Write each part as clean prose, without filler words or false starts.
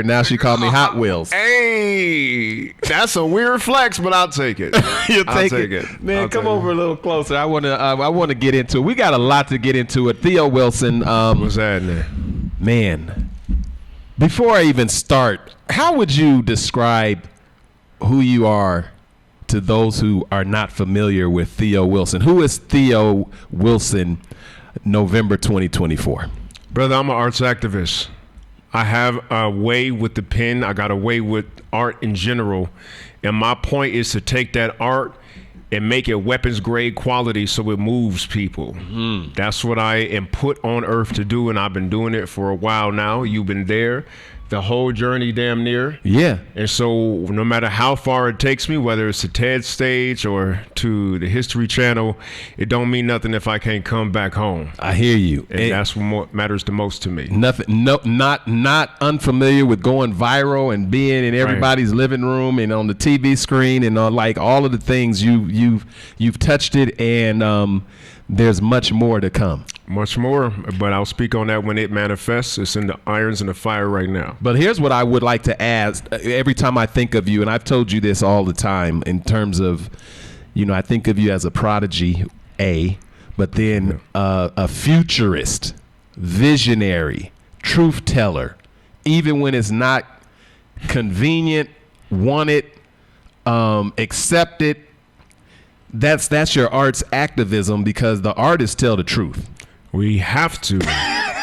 Now she called me Hot Wheels. Hey, that's a weird flex, but I'll take it. I'll take it. Man, come over a little closer. I want to get into it. We got a lot to get into it. Theo Wilson. What's happening? Man, before I even start, how would you describe who you are to those who are not familiar with Theo Wilson? Who is Theo Wilson, November 2024? Brother, I'm an arts activist. I have a way with the pen. I got a way with art in general. And my point is to take that art and make it weapons grade quality so it moves people. Mm-hmm. That's what I am put on earth to do, and I've been doing it for a while now. You've been there the whole journey damn near. Yeah. And so no matter how far it takes me, whether it's to TED stage or to the History Channel, it don't mean nothing if I can't come back home. I hear you. And that's what matters the most to me. Nothing, not unfamiliar with going viral and being in everybody's living room and on the TV screen and on like all of the things you've touched it, and there's much more to come. Much more, but I'll speak on that when it manifests. It's in the irons in the fire right now. But here's what I would like to ask. Every time I think of you, and I've told you this all the time in terms of, I think of you as a prodigy, but then a futurist, visionary, truth teller, even when it's not convenient, wanted, accepted. That's your arts activism, because the artists tell the truth. We have to,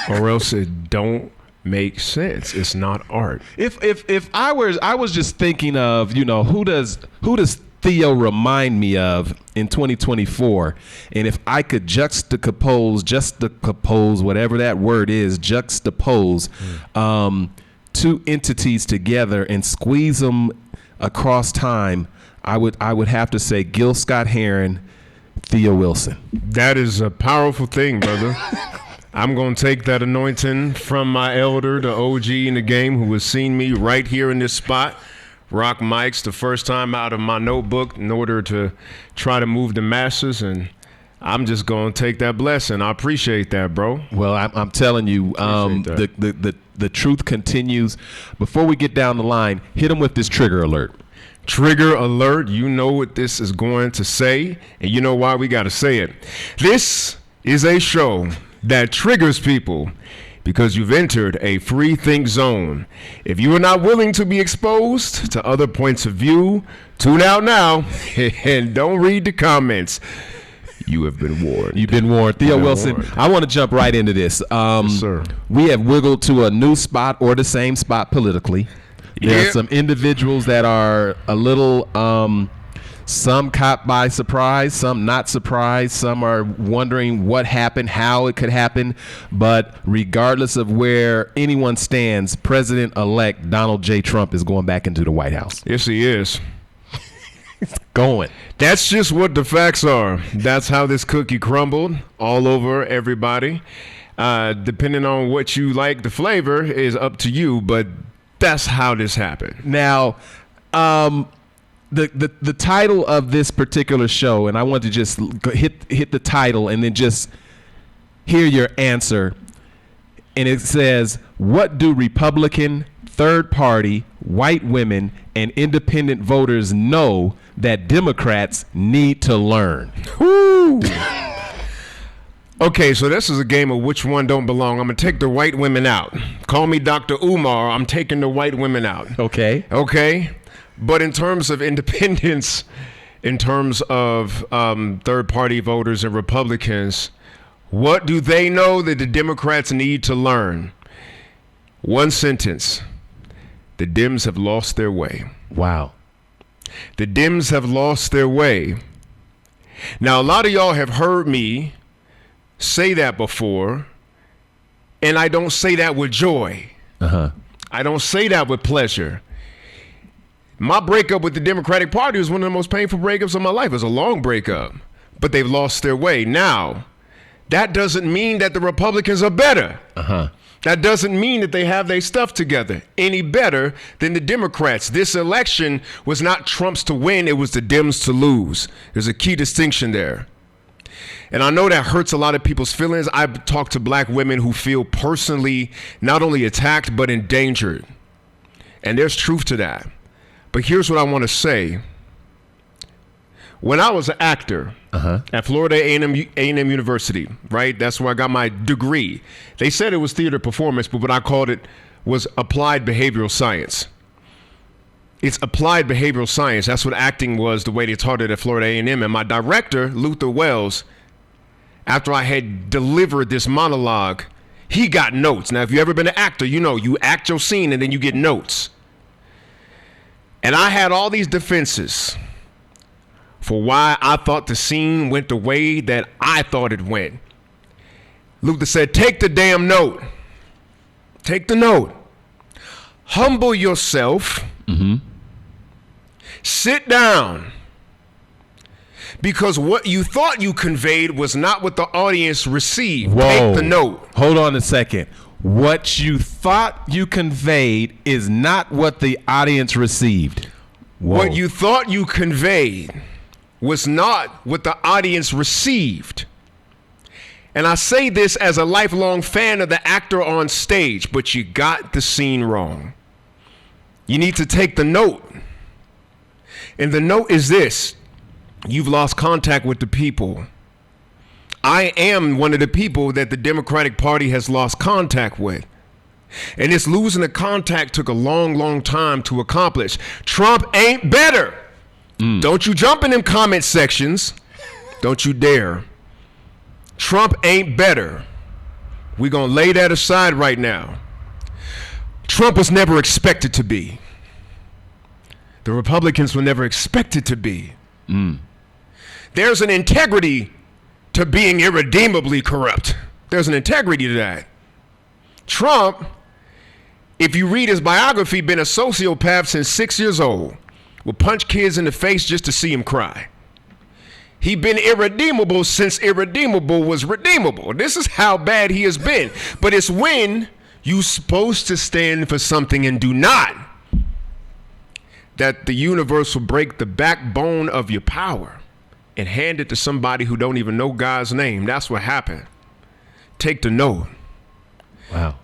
or else it don't make sense. It's not art. If I was just thinking of, who does Theo remind me of in 2024, and if I could juxtapose whatever that word is, juxtapose two entities together and squeeze them across time, I would have to say Gil Scott-Heron, Theo Wilson. That is a powerful thing, brother. I'm going to take that anointing from my elder, the OG in the game, who has seen me right here in this spot, rock mics the first time out of my notebook in order to try to move the masses, and I'm just going to take that blessing. I appreciate that, bro. Well, I'm telling you, the truth continues. Before we get down the line, hit them with this trigger alert. Trigger alert. You know what this is going to say, and you know why we got to say it. This is a show that triggers people because you've entered a free think zone. If you are not willing to be exposed to other points of view, tune out now and don't read the comments. You have been warned. You've been warned. Theo Wilson, I want to jump right into this. Yes, sir. We have wiggled to a new spot or the same spot politically. There are some individuals that are a little, some caught by surprise, some not surprised, some are wondering what happened, how it could happen. But regardless of where anyone stands, President-elect Donald J. Trump is going back into the White House. Yes, he is. He's going. That's just what the facts are. That's how this cookie crumbled all over everybody. Depending on what you like, the flavor is up to you, but that's how this happened. Now, the title of this particular show, and I want to just hit the title and then just hear your answer. And it says, what do Republican, third party, white women, and independent voters know that Democrats need to learn? Woo! Okay, so this is a game of which one don't belong. I'm going to take the white women out. Call me Dr. Umar. I'm taking the white women out. Okay. But in terms of independence, in terms of third-party voters and Republicans, what do they know that the Democrats need to learn? One sentence. The Dems have lost their way. Wow. The Dems have lost their way. Now, a lot of y'all have heard me say that before, and I don't say that with joy. I don't say that with pleasure. My breakup with the Democratic Party was one of the most painful breakups of my life. It was a long breakup, but they've lost their way. Now, that doesn't mean that the Republicans are better. That doesn't mean that they have their stuff together any better than the Democrats. This election was not Trump's to win, it was the Dems to lose. There's a key distinction there. And I know that hurts a lot of people's feelings. I've talked to black women who feel personally not only attacked, but endangered And there's truth to that. But here's what I want to say. When I was an actor at Florida A&M University, right? That's where I got my degree. They said it was theater performance, but what I called it was applied behavioral science. It's applied behavioral science. That's what acting was, the way they taught it at Florida A&M. And my director, Luther Wells, after I had delivered this monologue, he got notes. Now, if you've ever been an actor, you know you act your scene and then you get notes. And I had all these defenses for why I thought the scene went the way that I thought it went. Luther said, take the damn note. Take the note. Humble yourself. Sit down. Because what you thought you conveyed was not what the audience received. Whoa. Take the note. Hold on a second. What you thought you conveyed is not what the audience received. Whoa. What you thought you conveyed was not what the audience received. And I say this as a lifelong fan of the actor on stage, but you got the scene wrong. You need to take the note. And the note is this: you've lost contact with the people. I am one of the people that the Democratic Party has lost contact with. And this losing the contact took a long, long time to accomplish. Trump ain't better. Don't you jump in them comment sections. Don't you dare. Trump ain't better. We're going to lay that aside right now. Trump was never expected to be. The Republicans were never expected to be. There's an integrity to being irredeemably corrupt. There's an integrity to that. Trump, if you read his biography, been a sociopath since 6 years old. Will punch kids in the face just to see him cry. He been irredeemable since irredeemable was redeemable. This is how bad he has been. But it's when you supposed to stand for something and do not, that the universe will break the backbone of your power and hand it to somebody who don't even know God's name. That's what happened. Take the note. Wow.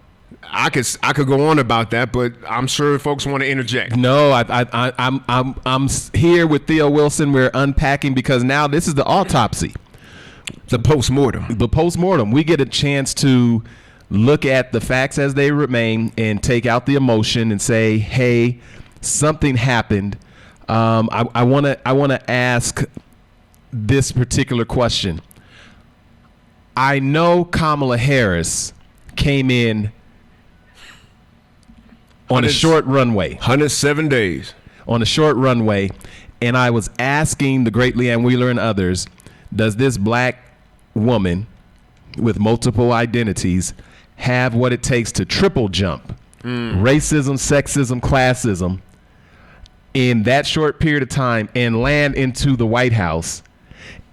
I could go on about that, but I'm sure folks want to interject. No, I'm here with Theo Wilson. We're unpacking because now this is the autopsy, The postmortem. the postmortem. We get a chance to look at the facts as they remain and take out the emotion and say, hey, something happened. I want to ask this particular question. I know Kamala Harris came in on a short runway. 107 days. On a short runway. And I was asking the great Leanne Wheeler and others, does this black woman with multiple identities have what it takes to triple jump racism, sexism, classism in that short period of time and land into the White House?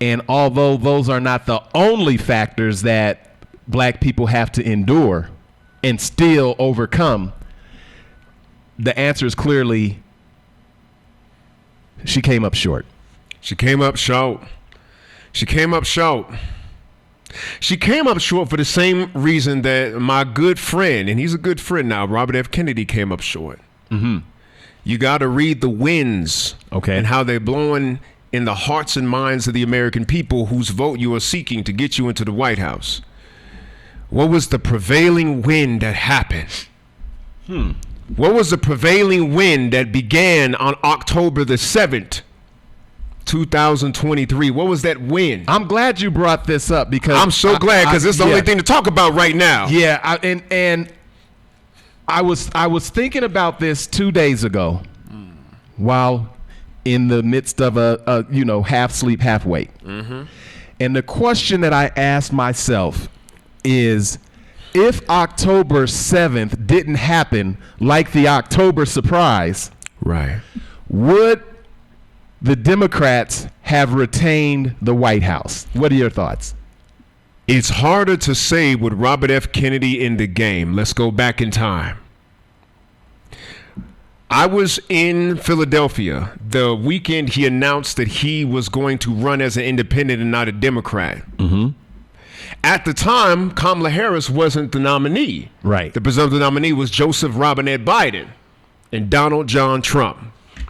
And although those are not the only factors that black people have to endure and still overcome, the answer is clearly she came up short. She came up short. She came up short. She came up short for the same reason that my good friend, and he's a good friend now, Robert F. Kennedy, came up short. You got to read the winds, Okay. and how they're blowing in the hearts and minds of the American people whose vote you are seeking to get you into the White House. What was the prevailing wind that happened? What was the prevailing wind that began on October the 7th, 2023? What was that wind? I'm glad you brought this up because I'm so glad, because it's the only thing to talk about right now. Yeah, I was thinking about this 2 days ago, while in the midst of a half sleep, half wake, and the question that I asked myself is, if October 7th didn't happen like the October surprise, Right. would the Democrats have retained the White House? What are your thoughts? It's harder to say with Robert F. Kennedy in the game. Let's go back in time. I was in Philadelphia the weekend he announced that he was going to run as an independent and not a Democrat. At the time, Kamala Harris wasn't the nominee. Right. The presumptive nominee was Joseph Robinette Biden. and Donald John Trump.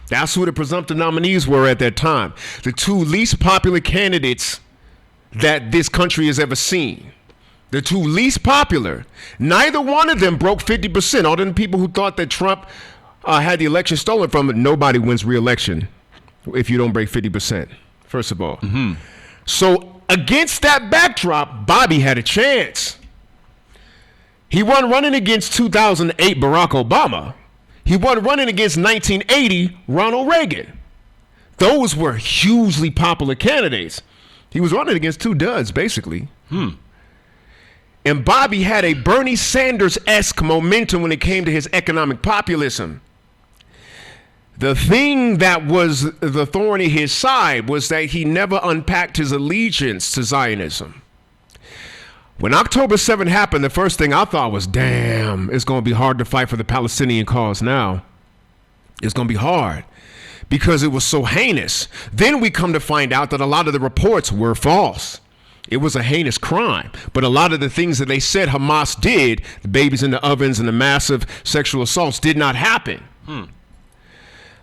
That's who the presumptive nominees were at that time. The two least popular candidates that this country has ever seen. The two least popular. Neither one of them broke 50%. All the people who thought that Trump had the election stolen from it, nobody wins re-election if you don't break 50%, first of all. So against that backdrop, Bobby had a chance. He won running against 2008 Barack Obama. He won running against 1980 Ronald Reagan. Those were hugely popular candidates. He was running against two duds, basically. And Bobby had a Bernie Sanders-esque momentum when it came to his economic populism. The thing that was the thorn in his side was that he never unpacked his allegiance to Zionism. When October 7 happened, the first thing I thought was, damn, it's going to be hard to fight for the Palestinian cause now. It's going to be hard because it was so heinous. Then we come to find out that a lot of the reports were false. It was a heinous crime. But a lot of the things that they said Hamas did, the babies in the ovens and the massive sexual assaults, did not happen.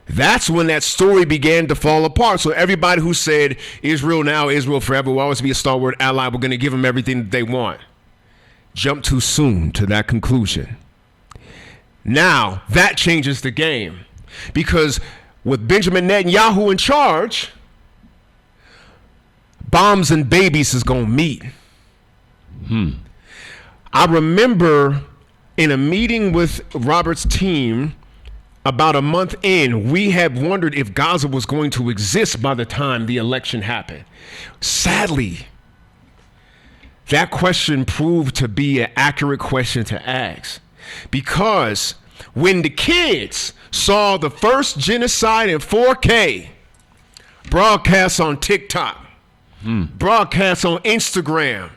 That's when that story began to fall apart. So everybody who said Israel now, Israel forever, will always be a stalwart ally, we're going to give them everything that they want, jumped too soon to that conclusion. Now that changes the game, because with Benjamin Netanyahu in charge, bombs and babies is going to meet. I remember in a meeting with Robert's team, about a month in, we had wondered if Gaza was going to exist by the time the election happened. Sadly, that question proved to be an accurate question to ask, because when the kids saw the first genocide in 4K broadcast on TikTok, broadcast on Instagram,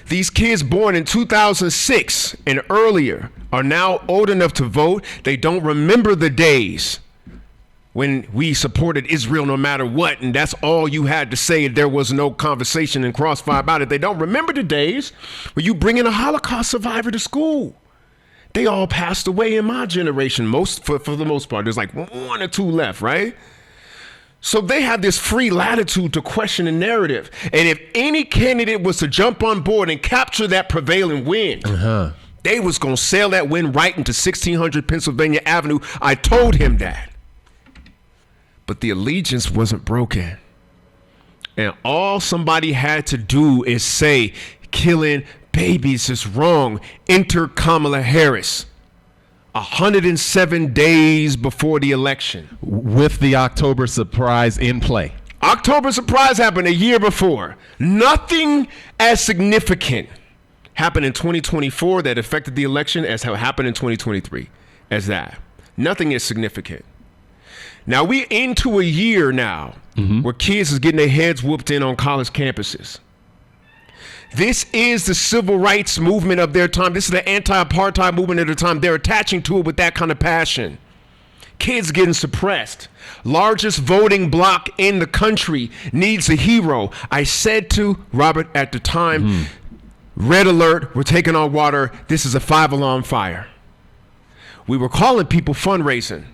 these kids born in 2006 and earlier are now old enough to vote. They don't remember the days when we supported Israel no matter what, and that's all you had to say. There was no conversation and crossfire about it. They don't remember the days when you bring in a Holocaust survivor to school. They all passed away in my generation, for the most part. There's like one or two left, right? So they have this free latitude to question the narrative. And if any candidate was to jump on board and capture that prevailing wind, they was going to sail that wind right into 1600 Pennsylvania Avenue. I told him that. But the allegiance wasn't broken. And all somebody had to do is say, killing babies is wrong. Enter Kamala Harris. 107 days before the election. With the October surprise in play. October surprise happened a year before. Nothing as significant happened in 2024 that affected the election as how happened in 2023 as that. Nothing is significant. Now we're into a year now where kids is getting their heads whooped in on college campuses. This is the civil rights movement of their time. This is the anti-apartheid movement of their time. They're attaching to it with that kind of passion. Kids getting suppressed. Largest voting bloc in the country needs a hero. I said to Robert at the time, red alert, we're taking our water. This is a 5-alarm fire. We were calling people fundraising.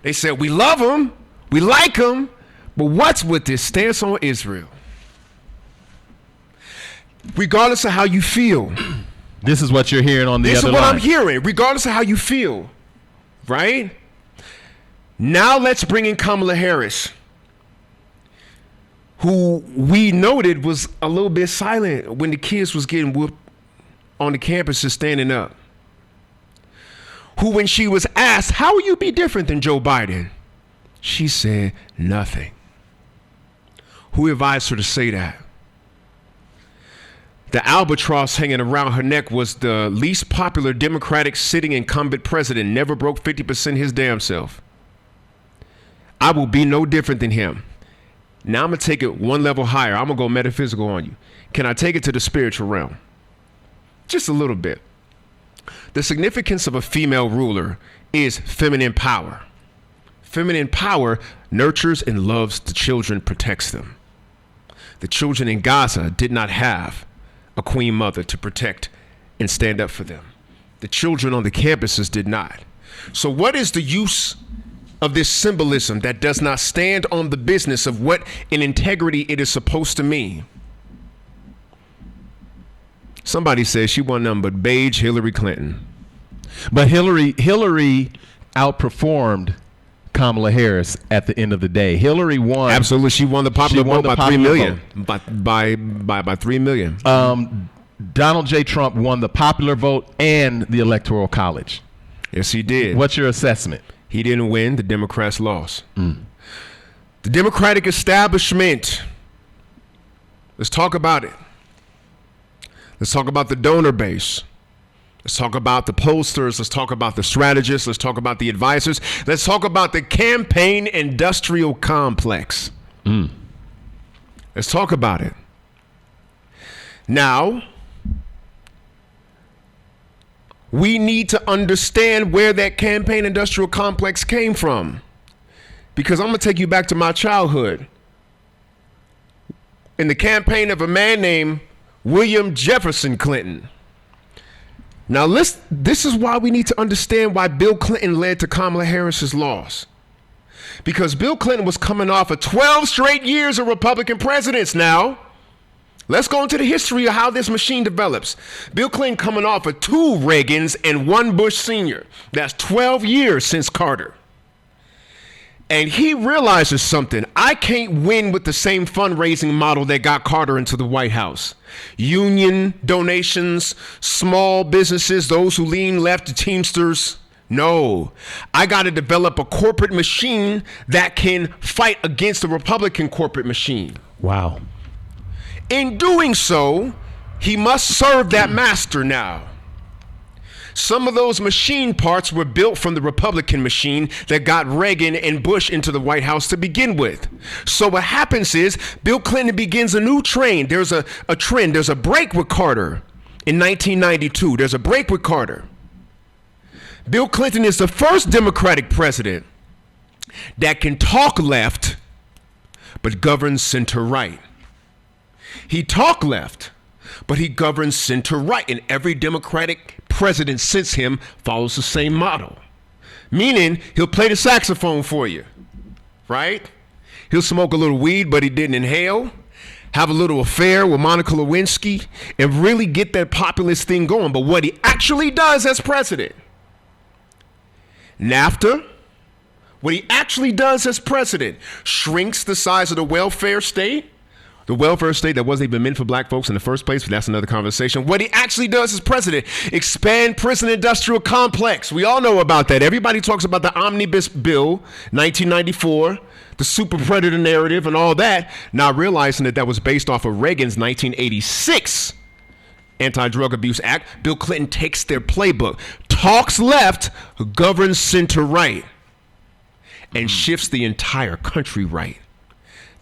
They said, we love them, we like them, but what's with this stance on Israel? Regardless of how you feel. This is what you're hearing on the other line. This is what I'm hearing, regardless of how you feel, right? Now let's bring in Kamala Harris, who we noted was a little bit silent when the kids was getting whooped on the campus just standing up. Who, when she was asked, how will you be different than Joe Biden? She said nothing. Who advised her to say that? The albatross hanging around her neck was the least popular Democratic sitting incumbent president, never broke 50% his damn self. I will be no different than him. Now I'm going to take it one level higher. I'm going to go metaphysical on you. Can I take it to the spiritual realm? Just a little bit. The significance of a female ruler is feminine power. Feminine power nurtures and loves the children, protects them. The children in Gaza did not have a queen mother to protect and stand up for them. The children on the campuses did not. So what is the use of this symbolism that does not stand on the business of what in integrity it is supposed to mean? Somebody says she won nothing but beige Hillary Clinton. But Hillary outperformed Kamala Harris at the end of the day. Hillary won. Absolutely, she won the popular vote by 3 million. By 3 million. Donald J. Trump won the popular vote and the Electoral College. Yes, he did. What's your assessment? He didn't win. The Democrats lost. The Democratic establishment. Let's talk about it. Let's talk about the donor base. Let's talk about the pollsters. Let's talk about the strategists. Let's talk about the advisors. Let's talk about the campaign industrial complex. Let's talk about it. Now, we need to understand where that campaign industrial complex came from. Because I'm going to take you back to my childhood. In the campaign of a man named William Jefferson Clinton. Now, this is why we need to understand why Bill Clinton led to Kamala Harris's loss. Because Bill Clinton was coming off of 12 straight years of Republican presidents now. Let's go into the history of how this machine develops. Bill Clinton coming off of 2 Reagans and 1 Bush Sr. That's 12 years since Carter. And he realizes something. I can't win with the same fundraising model that got Carter into the White House. Union donations, small businesses, those who lean left, the Teamsters. No, I got to develop a corporate machine that can fight against the Republican corporate machine. Wow. In doing so, he must serve that master now. Some of those machine parts were built from the Republican machine that got Reagan and Bush into the White House to begin with. So what happens is Bill Clinton begins a new train. There's a trend. There's a break with Carter in 1992. There's a break with Carter. Bill Clinton is the first Democratic president that can talk left but governs center right. He talk left, but he governs center right, and every Democratic president since him follows the same model. Meaning, he'll play the saxophone for you, right? He'll smoke a little weed, but he didn't inhale, have a little affair with Monica Lewinsky, and really get that populist thing going. But what he actually does as president, NAFTA, what he actually does as president, shrinks the size of the welfare state. The welfare state that wasn't even meant for black folks in the first place, but that's another conversation. What he actually does as president, expand prison industrial complex. We all know about that. Everybody talks about the Omnibus Bill, 1994, the super predator narrative and all that, not realizing that was based off of Reagan's 1986 Anti-Drug Abuse Act. Bill Clinton takes their playbook, talks left, governs center right, and shifts the entire country right.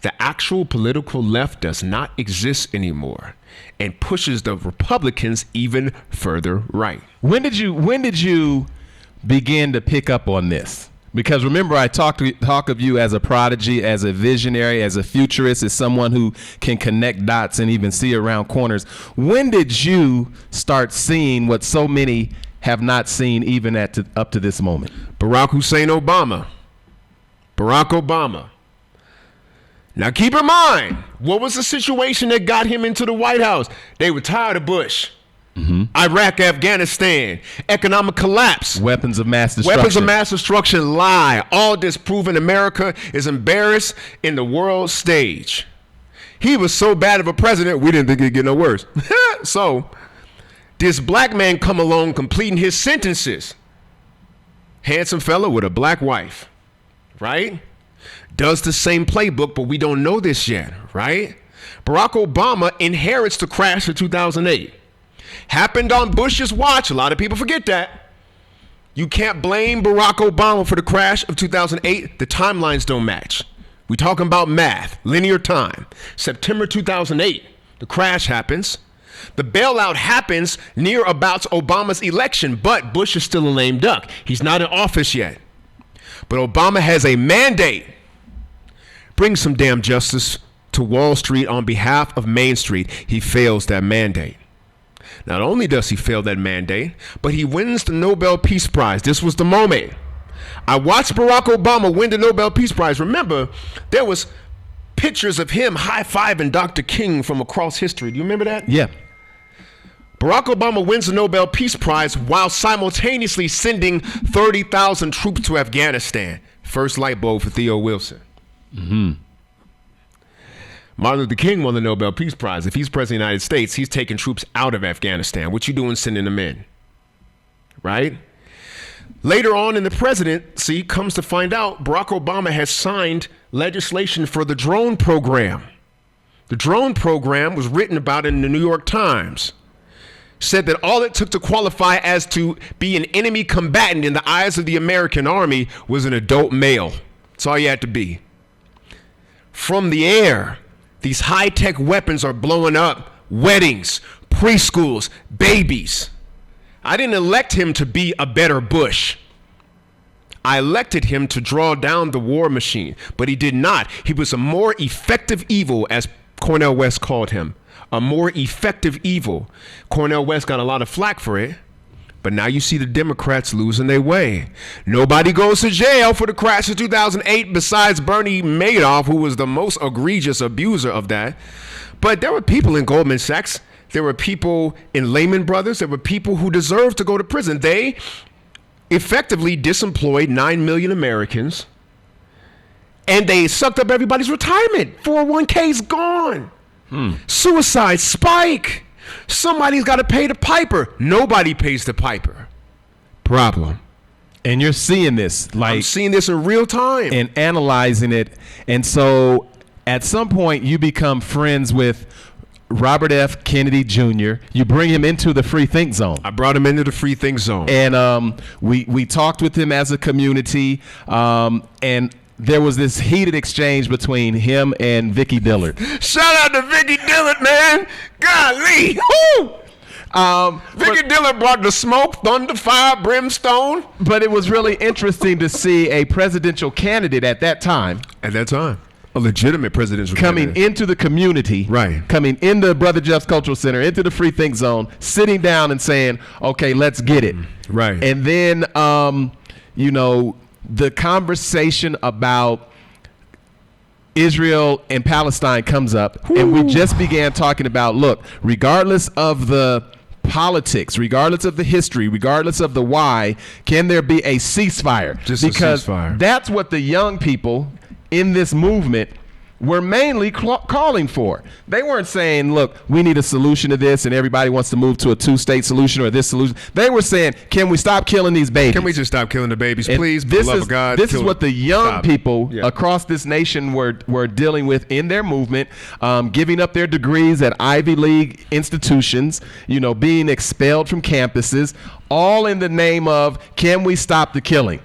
The actual political left does not exist anymore and pushes the Republicans even further right. When did you begin to pick up on this? Because remember, I talk of you as a prodigy, as a visionary, as a futurist, as someone who can connect dots and even see around corners. When did you start seeing what so many have not seen even up to this moment? Barack Hussein Obama. Barack Obama. Now keep in mind, what was the situation that got him into the White House? They were tired of Bush. Iraq, Afghanistan, economic collapse. Weapons of mass destruction. Weapons of mass destruction lie. All disproven. America is embarrassed in the world stage. He was so bad of a president, we didn't think it'd get no worse. So this black man come along completing his sentences. Handsome fella with a black wife, right? Does the same playbook, but we don't know this yet, right? Barack Obama inherits the crash of 2008. Happened on Bush's watch. A lot of people forget that. You can't blame Barack Obama for the crash of 2008. The timelines don't match. We're talking about math, linear time. September 2008, the crash happens. The bailout happens near about Obama's election, but Bush is still a lame duck. He's not in office yet. But Obama has a mandate. Bring some damn justice to Wall Street on behalf of Main Street. He fails that mandate. Not only does he fail that mandate, but he wins the Nobel Peace Prize. This was the moment. I watched Barack Obama win the Nobel Peace Prize. Remember, there was pictures of him high-fiving Dr. King from across history. Do you remember that? Yeah. Barack Obama wins the Nobel Peace Prize while simultaneously sending 30,000 troops to Afghanistan. First light bulb for Theo Wilson. Mm-hmm. Martin Luther King won the Nobel Peace Prize. If he's president of the United States, he's taking troops out of Afghanistan. What you doing sending them in? Right? Later on in the presidency, comes to find out, Barack Obama has signed legislation for the drone program. The drone program was written about in the New York Times. Said that all it took to qualify as to be an enemy combatant in the eyes of the American army was an adult male. That's all you had to be. From the air, these high-tech weapons are blowing up weddings, preschools, babies. I didn't elect him to be a better Bush. I elected him to draw down the war machine, but he did not. He was a more effective evil, as Cornel West called him. A more effective evil. Cornel West got a lot of flack for it, but now you see the Democrats losing their way. Nobody goes to jail for the crash of 2008 besides Bernie Madoff, who was the most egregious abuser of that. But there were people in Goldman Sachs. There were people in Lehman Brothers. There were people who deserved to go to prison. They effectively disemployed 9 million Americans, and they sucked up everybody's retirement. 401k's gone. Suicide spike. Somebody's got to pay the piper. Nobody pays the piper. Problem. And you're seeing this, like, I'm seeing this in real time and analyzing it. And so at some point you become friends with Robert F. Kennedy Jr. You bring him into the free think zone. I brought him into the free think zone. And we talked with him as a community, and there was this heated exchange between him and Vicky Dillard. Shout out to Vicky Dillard, man. Golly. Vicky Dillard brought the smoke, thunder, fire, brimstone. But it was really interesting to see a presidential candidate at that time. A legitimate presidential coming candidate. into the community, right? Coming into Brother Jeff's Cultural Center, into the free think zone, sitting down and saying, okay, let's get it. Right. And then, the conversation about Israel and Palestine comes up. Ooh. And we just began talking about, look, regardless of the politics, regardless of the history, regardless of the why, can there be a ceasefire? Because a ceasefire. That's what the young people in this movement were mainly calling for. They weren't saying, look, we need a solution to this and everybody wants to move to a two-state solution or this solution. They were saying, can we stop killing these babies? Can we just stop killing the babies, please? This for the love of God. This is what the young people Yeah. across this nation were dealing with in their movement, giving up their degrees at Ivy League institutions, being expelled from campuses, all in the name of, can we stop the killing?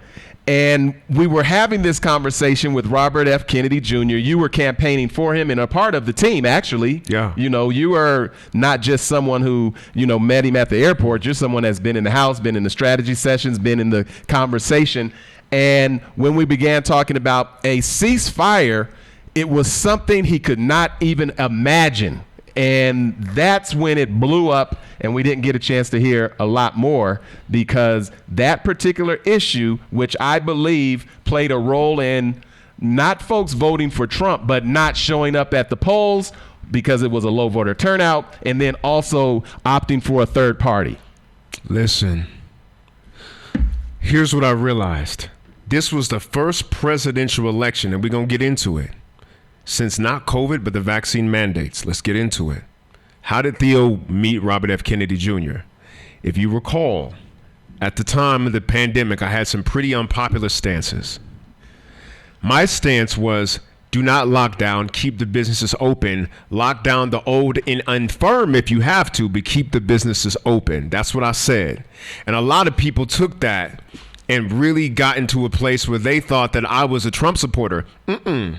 And we were having this conversation with Robert F. Kennedy Jr. You were campaigning for him and a part of the team, actually. Yeah. You are not just someone who, met him at the airport. You're someone that's been in the House, been in the strategy sessions, been in the conversation. And when we began talking about a ceasefire, it was something he could not even imagine. And that's when it blew up, and we didn't get a chance to hear a lot more, because that particular issue, which I believe played a role in not folks voting for Trump, but not showing up at the polls because it was a low voter turnout, and then also opting for a third party. Listen, here's what I realized. This was the first presidential election, and we're going to get into it, since not COVID, but the vaccine mandates. Let's get into it. How did Theo meet Robert F. Kennedy Jr.? If you recall, at the time of the pandemic, I had some pretty unpopular stances. My stance was, do not lock down, keep the businesses open. Lock down the old and infirm if you have to, but keep the businesses open. That's what I said. And a lot of people took that and really got into a place where they thought that I was a Trump supporter. I'm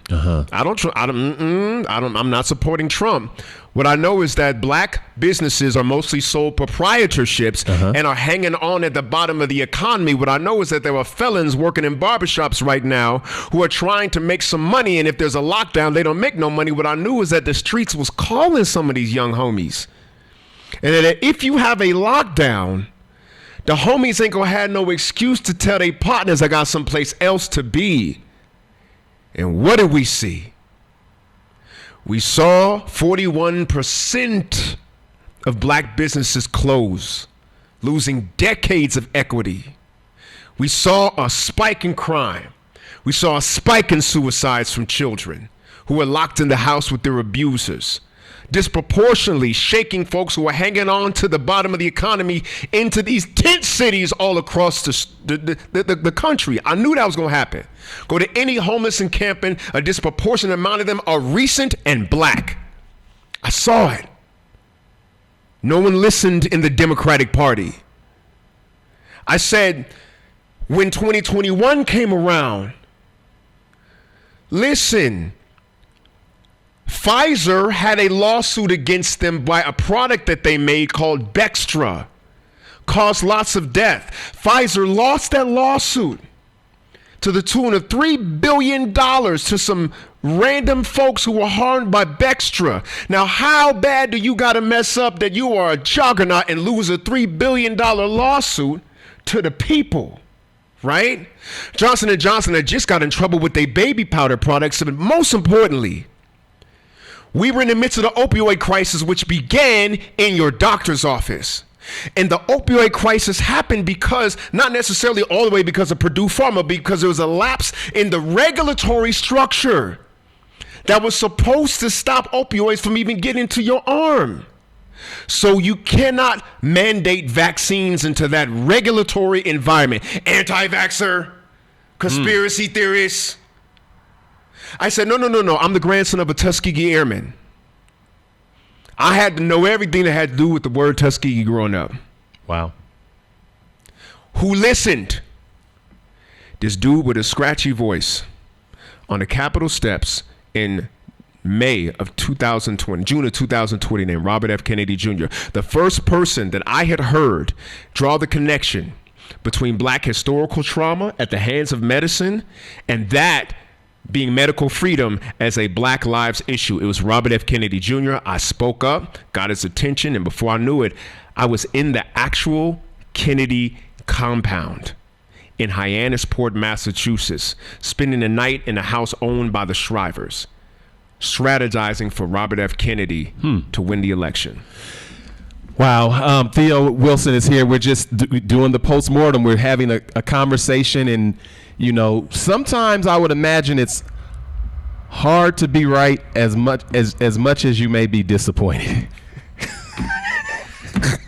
not supporting Trump. What I know is that black businesses are mostly sole proprietorships and are hanging on at the bottom of the economy. What I know is that there are felons working in barbershops right now who are trying to make some money, and if there's a lockdown, they don't make no money. What I knew is that the streets was calling some of these young homies. And that if you have a lockdown, the homies ain't gonna have no excuse to tell their partners I got someplace else to be. And what did we see? We saw 41% of black businesses close, losing decades of equity. We saw a spike in crime. We saw a spike in suicides from children who were locked in the house with their abusers, disproportionately shaking folks who are hanging on to the bottom of the economy into these tent cities all across the country. I knew that was going to happen. Go to any homeless encampment, a disproportionate amount of them are recent and black. I saw it. No one listened in the Democratic Party. I said, when 2021 came around, listen, Pfizer had a lawsuit against them by a product that they made called Bextra, caused lots of death. Pfizer lost that lawsuit to the tune of $3 billion to some random folks who were harmed by Bextra. Now, how bad do you got to mess up that you are a juggernaut and lose a $3 billion lawsuit to the people? Right? Johnson & Johnson had just got in trouble with their baby powder products. But most importantly, we were in the midst of the opioid crisis, which began in your doctor's office. And the opioid crisis happened because, not necessarily all the way because of Purdue Pharma, because there was a lapse in the regulatory structure that was supposed to stop opioids from even getting to your arm. So you cannot mandate vaccines into that regulatory environment. Anti-vaxxer, conspiracy theorists. I said, no. I'm the grandson of a Tuskegee Airman. I had to know everything that had to do with the word Tuskegee growing up. Wow. Who listened? This dude with a scratchy voice on the Capitol steps in May of 2020, June of 2020, named Robert F. Kennedy Jr. The first person that I had heard draw the connection between black historical trauma at the hands of medicine and that being medical freedom as a Black Lives issue. It was Robert F. Kennedy Jr. I spoke up, got his attention, and before I knew it, I was in the actual Kennedy compound in Hyannisport, Massachusetts, spending the night in a house owned by the Shrivers, strategizing for Robert F. Kennedy to win the election. Wow. Theo Wilson is here. We're just doing the postmortem. We're having a conversation, and you know, sometimes I would imagine it's hard to be right as much as you may be disappointed.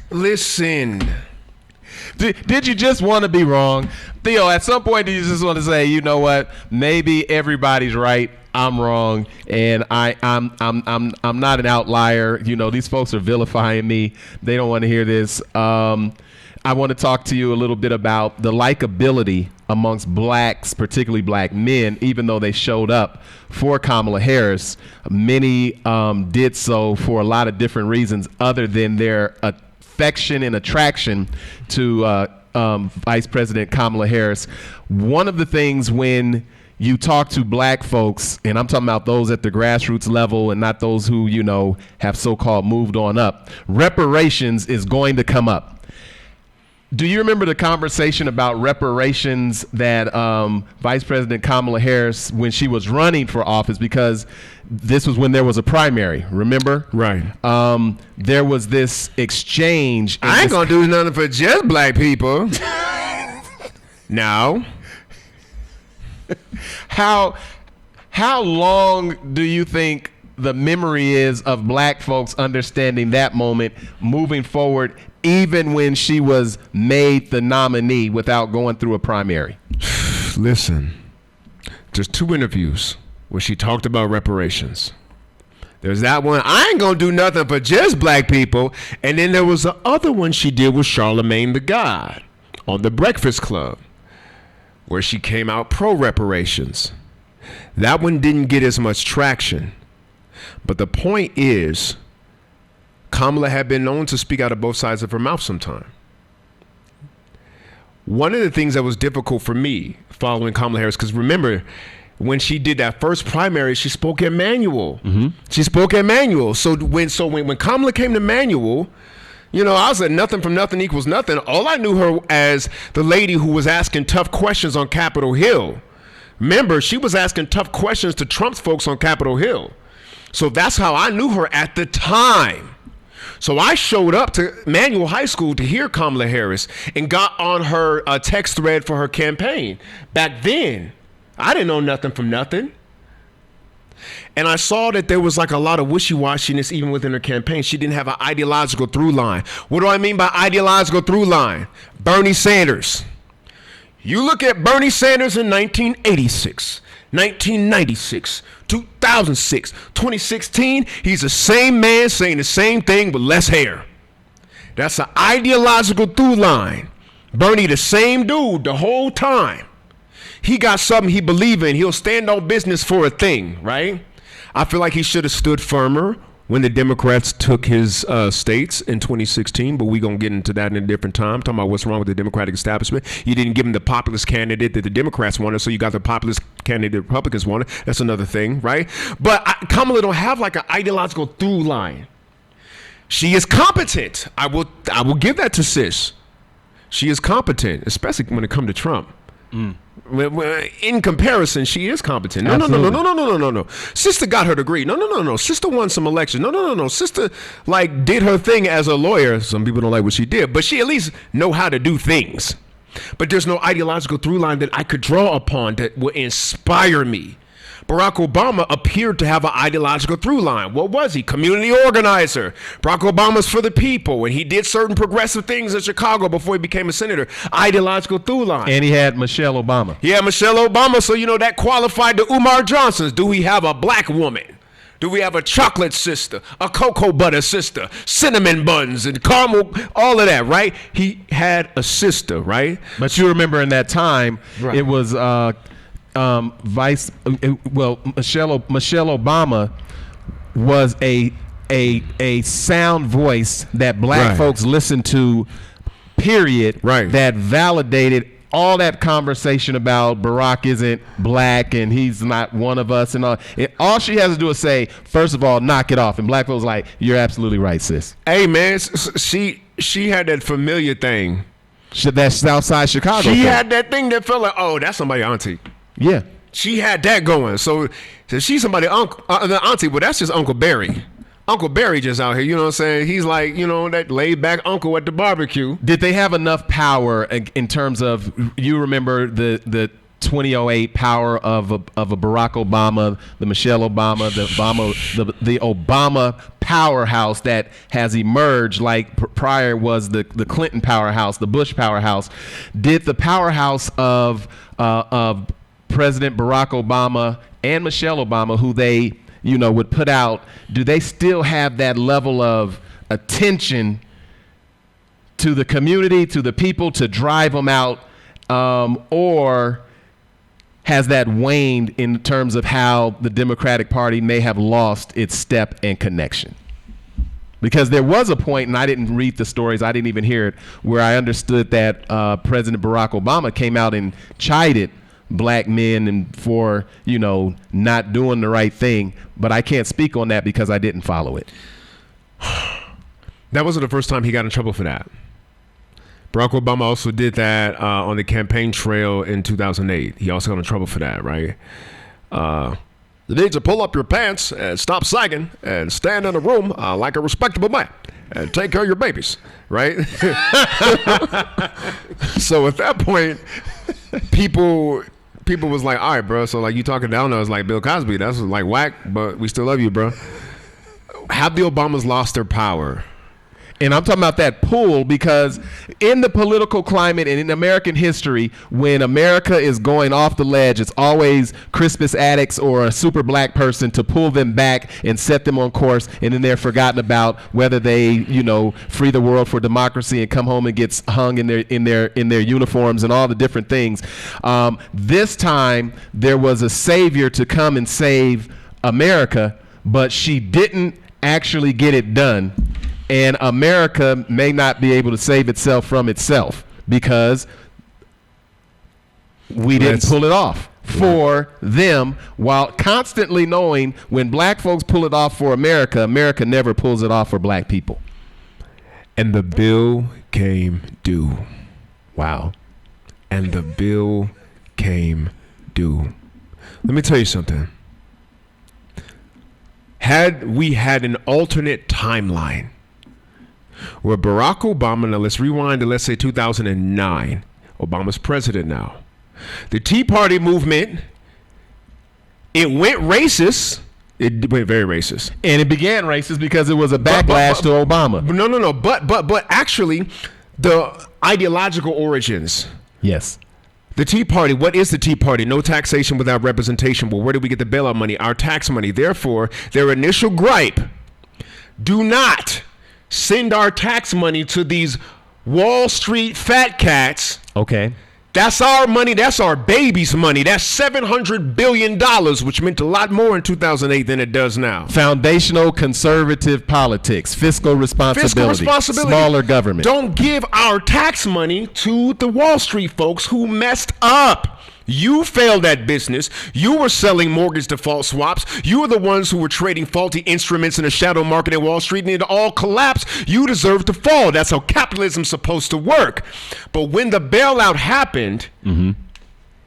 Listen. Did you just want to be wrong? Theo, at some point, do you just want to say, you know what, maybe everybody's right, I'm wrong, and I'm not an outlier. You know, these folks are vilifying me. They don't want to hear this. I want to talk to you a little bit about the likability amongst blacks, particularly black men, even though they showed up for Kamala Harris. Many did so for a lot of different reasons other than their affection and attraction to Vice President Kamala Harris. One of the things when you talk to black folks, and I'm talking about those at the grassroots level and not those who, you know, have so-called moved on up, reparations is going to come up. Do you remember the conversation about reparations that Vice President Kamala Harris, when she was running for office, because this was when there was a primary, remember? Right. There was this exchange. I ain't gonna do nothing for just black people. Now. How long do you think the memory is of black folks understanding that moment moving forward, even when she was made the nominee without going through a primary? Listen, there's 2 interviews where she talked about reparations. There's that one, I ain't gonna do nothing for just black people. And then there was the other one she did with Charlemagne the God on The Breakfast Club, where she came out pro-reparations. That one didn't get as much traction. But the point is, Kamala had been known to speak out of both sides of her mouth sometime. One of the things that was difficult for me following Kamala Harris, because remember, when she did that first primary, she spoke at Manual. Mm-hmm. She spoke at Manual. So when Kamala came to Manual, You know, I was at nothing from nothing equals nothing. All I knew her as the lady who was asking tough questions on Capitol Hill. Remember, she was asking tough questions to Trump's folks on Capitol Hill. So that's how I knew her at the time. So I showed up to Manual High School to hear Kamala Harris and got on her text thread for her campaign. Back then, I didn't know nothing from nothing. And I saw that there was like a lot of wishy-washiness even within her campaign. She didn't have an ideological through line. What do I mean by ideological through line? Bernie Sanders. You look at Bernie Sanders in 1986, 1996, 2006, 2016, he's the same man saying the same thing with less hair. That's an ideological through line. Bernie, the same dude the whole time. He got something he believes in. He'll stand on business for a thing, right? I feel like he should have stood firmer when the Democrats took his states in 2016, but we're going to get into that in a different time, talking about what's wrong with the Democratic establishment. You didn't give him the populist candidate that the Democrats wanted, so you got the populist candidate the Republicans wanted. That's another thing, right? But Kamala don't have like an ideological through line. She is competent. I will give that to sis. She is competent, especially when it comes to Trump. In comparison, she is competent. No. Sister got her degree. No. Sister won some election. No. Sister like did her thing as a lawyer. Some people don't like what she did, but she at least know how to do things. But there's no ideological through line that I could draw upon that will inspire me. Barack Obama appeared to have an ideological through line. What was he? Community organizer. Barack Obama's for the people, and he did certain progressive things in Chicago before he became a senator. Ideological through line. And he had Michelle Obama. Yeah, Michelle Obama. So, that qualified the Umar Johnsons. Do we have a black woman? Do we have a chocolate sister, a cocoa butter sister, cinnamon buns and caramel, all of that, right? He had a sister, right? But you remember in that time, right. It was Michelle Obama was a sound voice that black folks listened to, period, that validated all that conversation about Barack isn't black and he's not one of us and all. All she has to do is say, first of all, knock it off. And black folks like, you're absolutely right, sis. Hey, man, she had that familiar thing. That's Southside Chicago. She had that thing that felt like, oh, that's somebody's auntie. Yeah. She had that going. So she's somebody's auntie, but that's just Uncle Barry. Uncle Barry just out here, you know what I'm saying? He's like, that laid back uncle at the barbecue. Did they have enough power in terms of, you remember the 2008 power of a Barack Obama, the Michelle Obama, the Obama powerhouse that has emerged, like prior was the Clinton powerhouse, the Bush powerhouse. Did the powerhouse of President Barack Obama and Michelle Obama, who they would put out, do they still have that level of attention to the community, to the people, to drive them out, or has that waned in terms of how the Democratic Party may have lost its step and connection? Because there was a point, and I didn't read the stories, I didn't even hear it, where I understood that President Barack Obama came out and chided black men and for not doing the right thing, but I can't speak on that because I didn't follow it. That wasn't the first time he got in trouble for that. Barack Obama also did that on the campaign trail in 2008. He also got in trouble for that, right? You need to pull up your pants and stop sagging and stand in a room like a respectable man and take care of your babies, right? So at that point, people was like, all right, bro, so like you talking down to us like Bill Cosby, that's like whack, but we still love you, bro. Have the Obamas lost their power? And I'm talking about that pull, because in the political climate and in American history, when America is going off the ledge, it's always Crispus Attucks or a super black person to pull them back and set them on course, and then they're forgotten about, whether they, free the world for democracy and come home and gets hung in their uniforms and all the different things. This time there was a savior to come and save America, but she didn't actually get it done. And America may not be able to save itself from itself because we didn't pull it off for them, while constantly knowing when black folks pull it off for America, America never pulls it off for black people. And the bill came due. Wow. And the bill came due. Let me tell you something. Had we had an alternate timeline where Barack Obama, now let's rewind to, let's say, 2009. Obama's president now. The Tea Party movement, it went racist. It went very racist. And it began racist because it was a backlash to Obama. No. But actually, the ideological origins. Yes. The Tea Party, what is the Tea Party? No taxation without representation. Well, where do we get the bailout money? Our tax money. Therefore, their initial gripe, do not send our tax money to these Wall Street fat cats. Okay. That's our money. That's our baby's money. That's $700 billion, which meant a lot more in 2008 than it does now. Foundational conservative politics, fiscal responsibility, smaller government. Don't give our tax money to the Wall Street folks who messed up. You failed at business. You were selling mortgage default swaps. You were the ones who were trading faulty instruments in the shadow market at Wall Street, and it all collapsed. You deserve to fall. That's how capitalism's supposed to work. But when the bailout happened,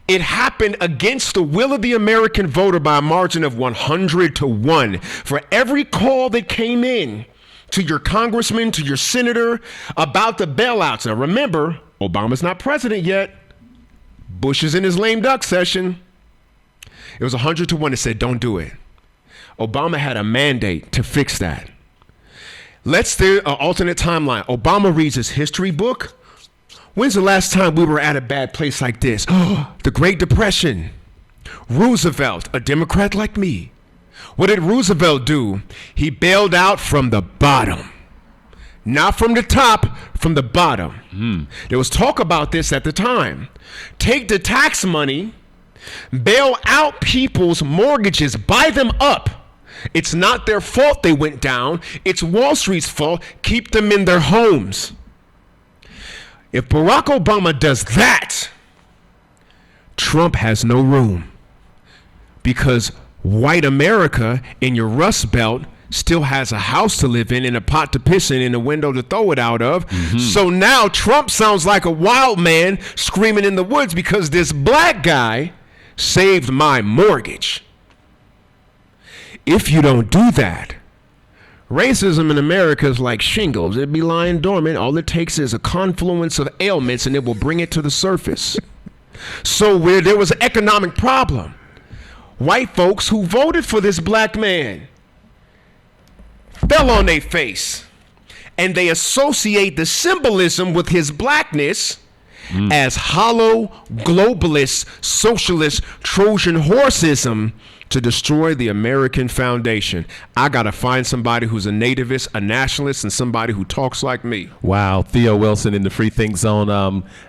it happened against the will of the American voter by a margin of 100-1. For every call that came in to your congressman, to your senator about the bailouts. Now remember, Obama's not president yet. Bush is in his lame duck session. It was 100-1 that said, don't do it. Obama had a mandate to fix that. Let's do an alternate timeline. Obama reads his history book. When's the last time we were at a bad place like this? The Great Depression. Roosevelt, a Democrat like me. What did Roosevelt do? He bailed out from the bottom. Not from the top, from the bottom. There was talk about this at the time. Take the tax money, bail out people's mortgages, buy them up. It's not their fault they went down. It's Wall Street's fault. Keep them in their homes. If Barack Obama does that, Trump has no room. Because white America in your Rust Belt still has a house to live in and a pot to piss in and a window to throw it out of. So now Trump sounds like a wild man screaming in the woods because this black guy saved my mortgage. If you don't do that, racism in America is like shingles. It'd be lying dormant. All it takes is a confluence of ailments and it will bring it to the surface. So where there was an economic problem, white folks who voted for this black man fell on their face, and they associate the symbolism with his blackness as hollow, globalist, socialist, Trojan horseism to destroy the American foundation. I got to find somebody who's a nativist, a nationalist, and somebody who talks like me. Wow. Theo Wilson in the Free Think Zone.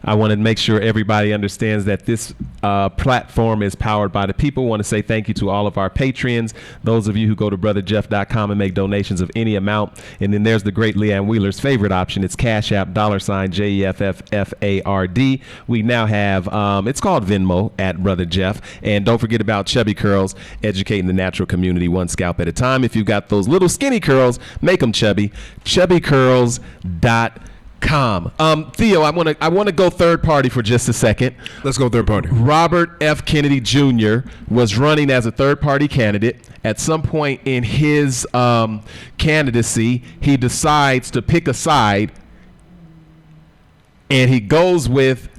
I want to make sure everybody understands that this platform is powered by the people. I want to say thank you to all of our Patreons, those of you who go to brotherjeff.com and make donations of any amount. And then there's the great Leanne Wheeler's favorite option. It's Cash App, $JEFFFARD. We now have, it's called Venmo at Brother Jeff. And don't forget about Chubby Curls, educating the natural community one scalp at a time. If you've got those little skinny curls, make them chubby. Chubbycurls.com. Theo, I want to go third party for just a second. Let's go third party. Robert F. Kennedy Jr. was running as a third party candidate. At some point in his candidacy, he decides to pick a side, and he goes with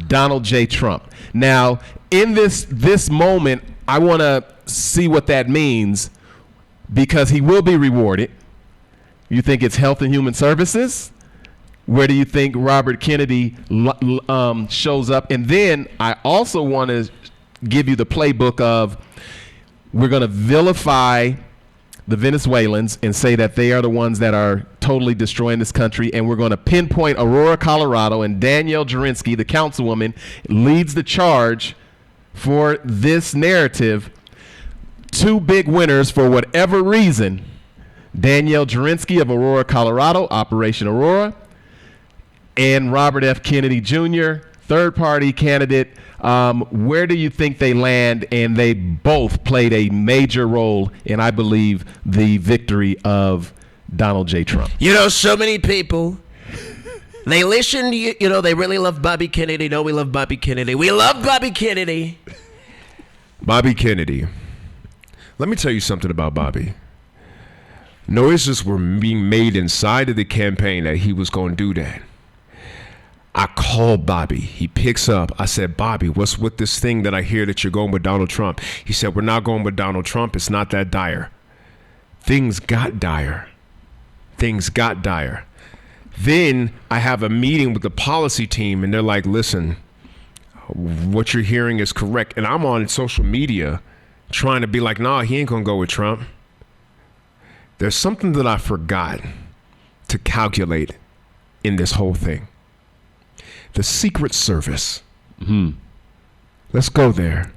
Donald J. Trump. Now, in this moment, I want to see what that means, because he will be rewarded. You think it's Health and Human Services? Where do you think Robert Kennedy shows up? And then I also want to give you the playbook of, we're going to vilify the Venezuelans and say that they are the ones that are totally destroying this country. And we're going to pinpoint Aurora, Colorado, and Danielle Jerinsky, the councilwoman, leads the charge for this narrative. Two big winners for whatever reason: Danielle Jerinsky of Aurora, Colorado, Operation Aurora, and Robert F. Kennedy Jr., third party candidate. Where do you think they land? And they both played a major role in, I believe, the victory of Donald J. Trump. You know, so many people They listen, you know, they really love Bobby Kennedy. No, we love Bobby Kennedy. We love Bobby Kennedy. Bobby Kennedy. Let me tell you something about Bobby. Noises were being made inside of the campaign that he was going to do that. I called Bobby. He picks up. I said, Bobby, what's with this thing that I hear that you're going with Donald Trump? He said, we're not going with Donald Trump. It's not that dire. Things got dire. Things got dire. Then I have a meeting with the policy team, and they're like, listen, what you're hearing is correct. And I'm on social media trying to be like, nah, he ain't going to go with Trump. There's something that I forgot to calculate in this whole thing. The Secret Service. Let's go there.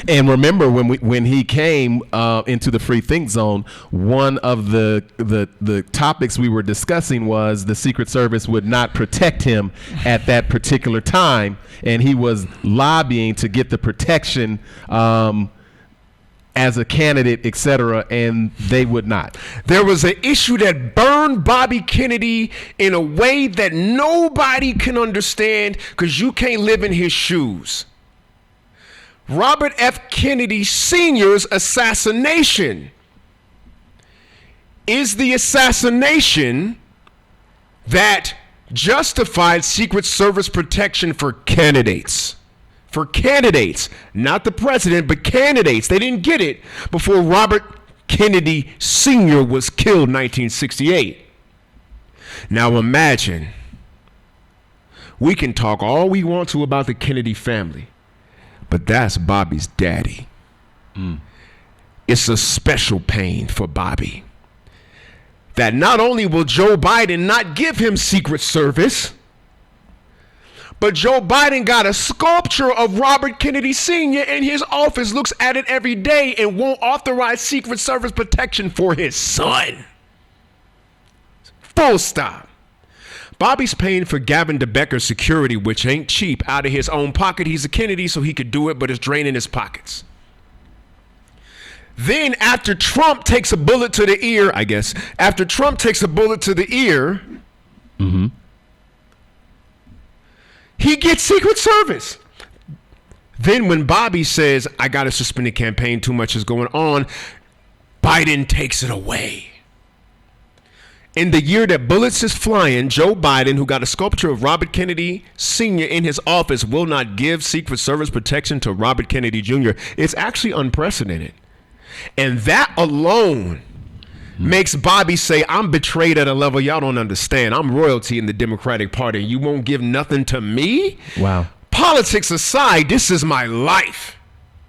And remember, when he came into the Free Think Zone, one of the topics we were discussing was the Secret Service would not protect him at that particular time, and he was lobbying to get the protection as a candidate, et cetera, and they would not. There was an issue that burned Bobby Kennedy in a way that nobody can understand because you can't live in his shoes. Robert F. Kennedy Sr.'s assassination is the assassination that justified Secret Service protection for candidates. For candidates, not the president, but candidates. They didn't get it before Robert Kennedy Sr. was killed in 1968. Now imagine, we can talk all we want to about the Kennedy family, but that's Bobby's daddy. It's a special pain for Bobby that not only will Joe Biden not give him Secret Service, but Joe Biden got a sculpture of Robert Kennedy Sr. in his office, looks at it every day, and won't authorize Secret Service protection for his son. Full stop. Bobby's paying for Gavin DeBecker's security, which ain't cheap, out of his own pocket. He's a Kennedy, so he could do it, but it's draining his pockets. Then after Trump takes a bullet to the ear, after Trump takes a bullet to the ear, he gets Secret Service. Then when Bobby says, I got to suspend the campaign, too much is going on, Biden takes it away. In the year that bullets is flying, Joe Biden, who got a sculpture of Robert Kennedy Sr. in his office, will not give Secret Service protection to Robert Kennedy Jr. It's actually unprecedented. And that alone makes Bobby say, I'm betrayed at a level y'all don't understand. I'm royalty in the Democratic Party. You won't give nothing to me? Wow. Politics aside, this is my life,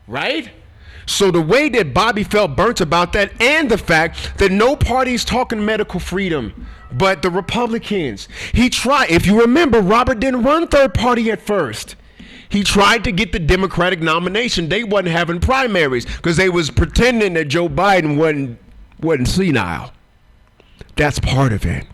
right? So the way that Bobby felt burnt about that, and the fact that no party's talking medical freedom but the Republicans. He tried, if you remember, Robert didn't run third party at first. He tried to get the Democratic nomination. They wasn't having primaries because they was pretending that Joe Biden wasn't senile. That's part of it.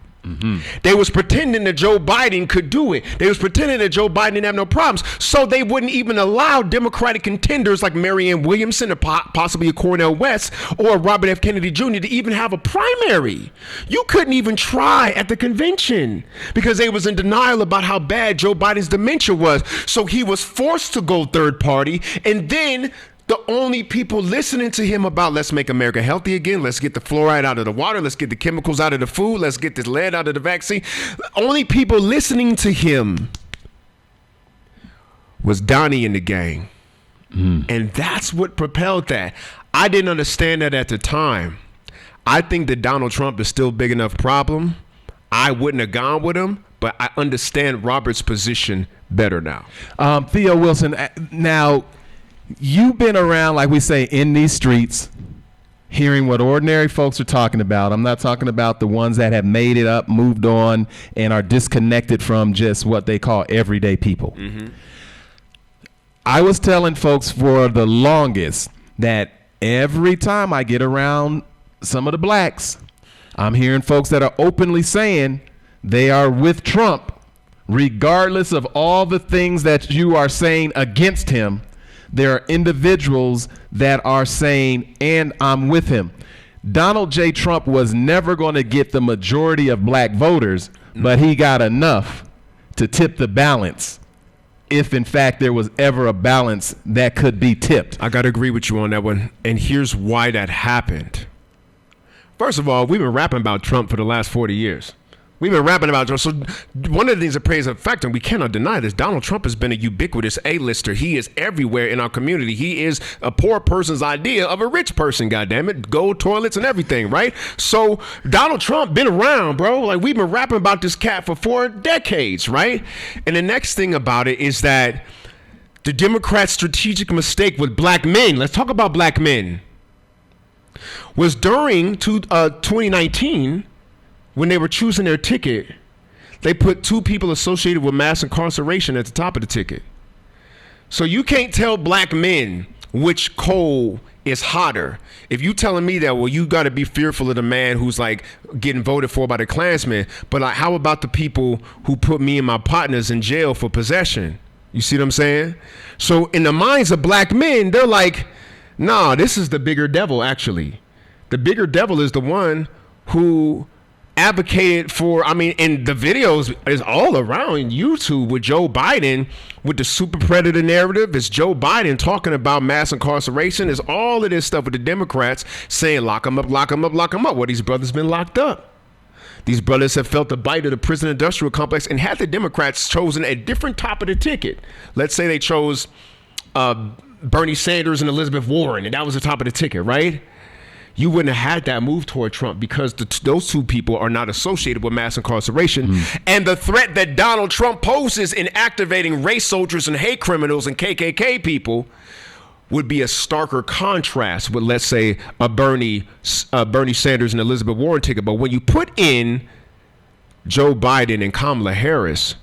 They was pretending that Joe Biden could do it. They was pretending that Joe Biden didn't have no problems. So they wouldn't even allow Democratic contenders like Marianne Williamson or possibly a Cornel West or Robert F. Kennedy Jr. to even have a primary. You couldn't even try at the convention because they was in denial about how bad Joe Biden's dementia was. So he was forced to go third party, and then the only people listening to him about let's make America healthy again, let's get the fluoride out of the water, let's get the chemicals out of the food, let's get this lead out of the vaccine. Only people listening to him was Donnie and the gang. And that's what propelled that. I didn't understand that at the time. I think that Donald Trump is still a big enough problem. I wouldn't have gone with him, but I understand Robert's position better now. Theo Wilson, now, you've been around, like we say, in these streets, hearing what ordinary folks are talking about. I'm not talking about the ones that have made it up, moved on, and are disconnected from just what they call everyday people. I was telling folks for the longest that every time I get around some of the blacks, I'm hearing folks that are openly saying they are with Trump, regardless of all the things that you are saying against him. There are individuals that are saying, and I'm with him. Donald J. Trump was never going to get the majority of black voters, but he got enough to tip the balance, if in fact there was ever a balance that could be tipped. I got to agree with you on that one. And here's why that happened. First of all, we've been rapping about Trump for the last 40 years. We've been rapping about Trump. So one of the things that plays a factor, and we cannot deny this, Donald Trump has been a ubiquitous A-lister. He is everywhere in our community. He is a poor person's idea of a rich person, goddammit. Gold toilets and everything, right? So Donald Trump been around, bro. Like, we've been rapping about this cat for 4 decades, right? And the next thing about it is that the Democrats' strategic mistake with black men, let's talk about black men, was during 2019, when they were choosing their ticket, they put 2 people associated with mass incarceration at the top of the ticket. So you can't tell black men which coal is hotter. If you telling me that, well, you got to be fearful of the man who's like getting voted for by the Klansmen, but like, how about the people who put me and my partners in jail for possession? You see what I'm saying? So in the minds of black men, they're like, nah, this is the bigger devil, actually. The bigger devil is the one who advocated for, I mean, and the videos is all around YouTube with Joe Biden with the super predator narrative. It's Joe Biden talking about mass incarceration. It's all of this stuff with the Democrats saying lock them up, lock them up, lock them up. Well, these brothers been locked up. These brothers have felt the bite of the prison industrial complex. And had the Democrats chosen a different top of the ticket, let's say they chose Bernie Sanders and Elizabeth Warren, and that was the top of the ticket, right? You wouldn't have had that move toward Trump because those 2 people are not associated with mass incarceration. And the threat that Donald Trump poses in activating race soldiers and hate criminals and KKK people would be a starker contrast with, let's say, a Bernie Sanders and Elizabeth Warren ticket. But when you put in Joe Biden and Kamala Harris,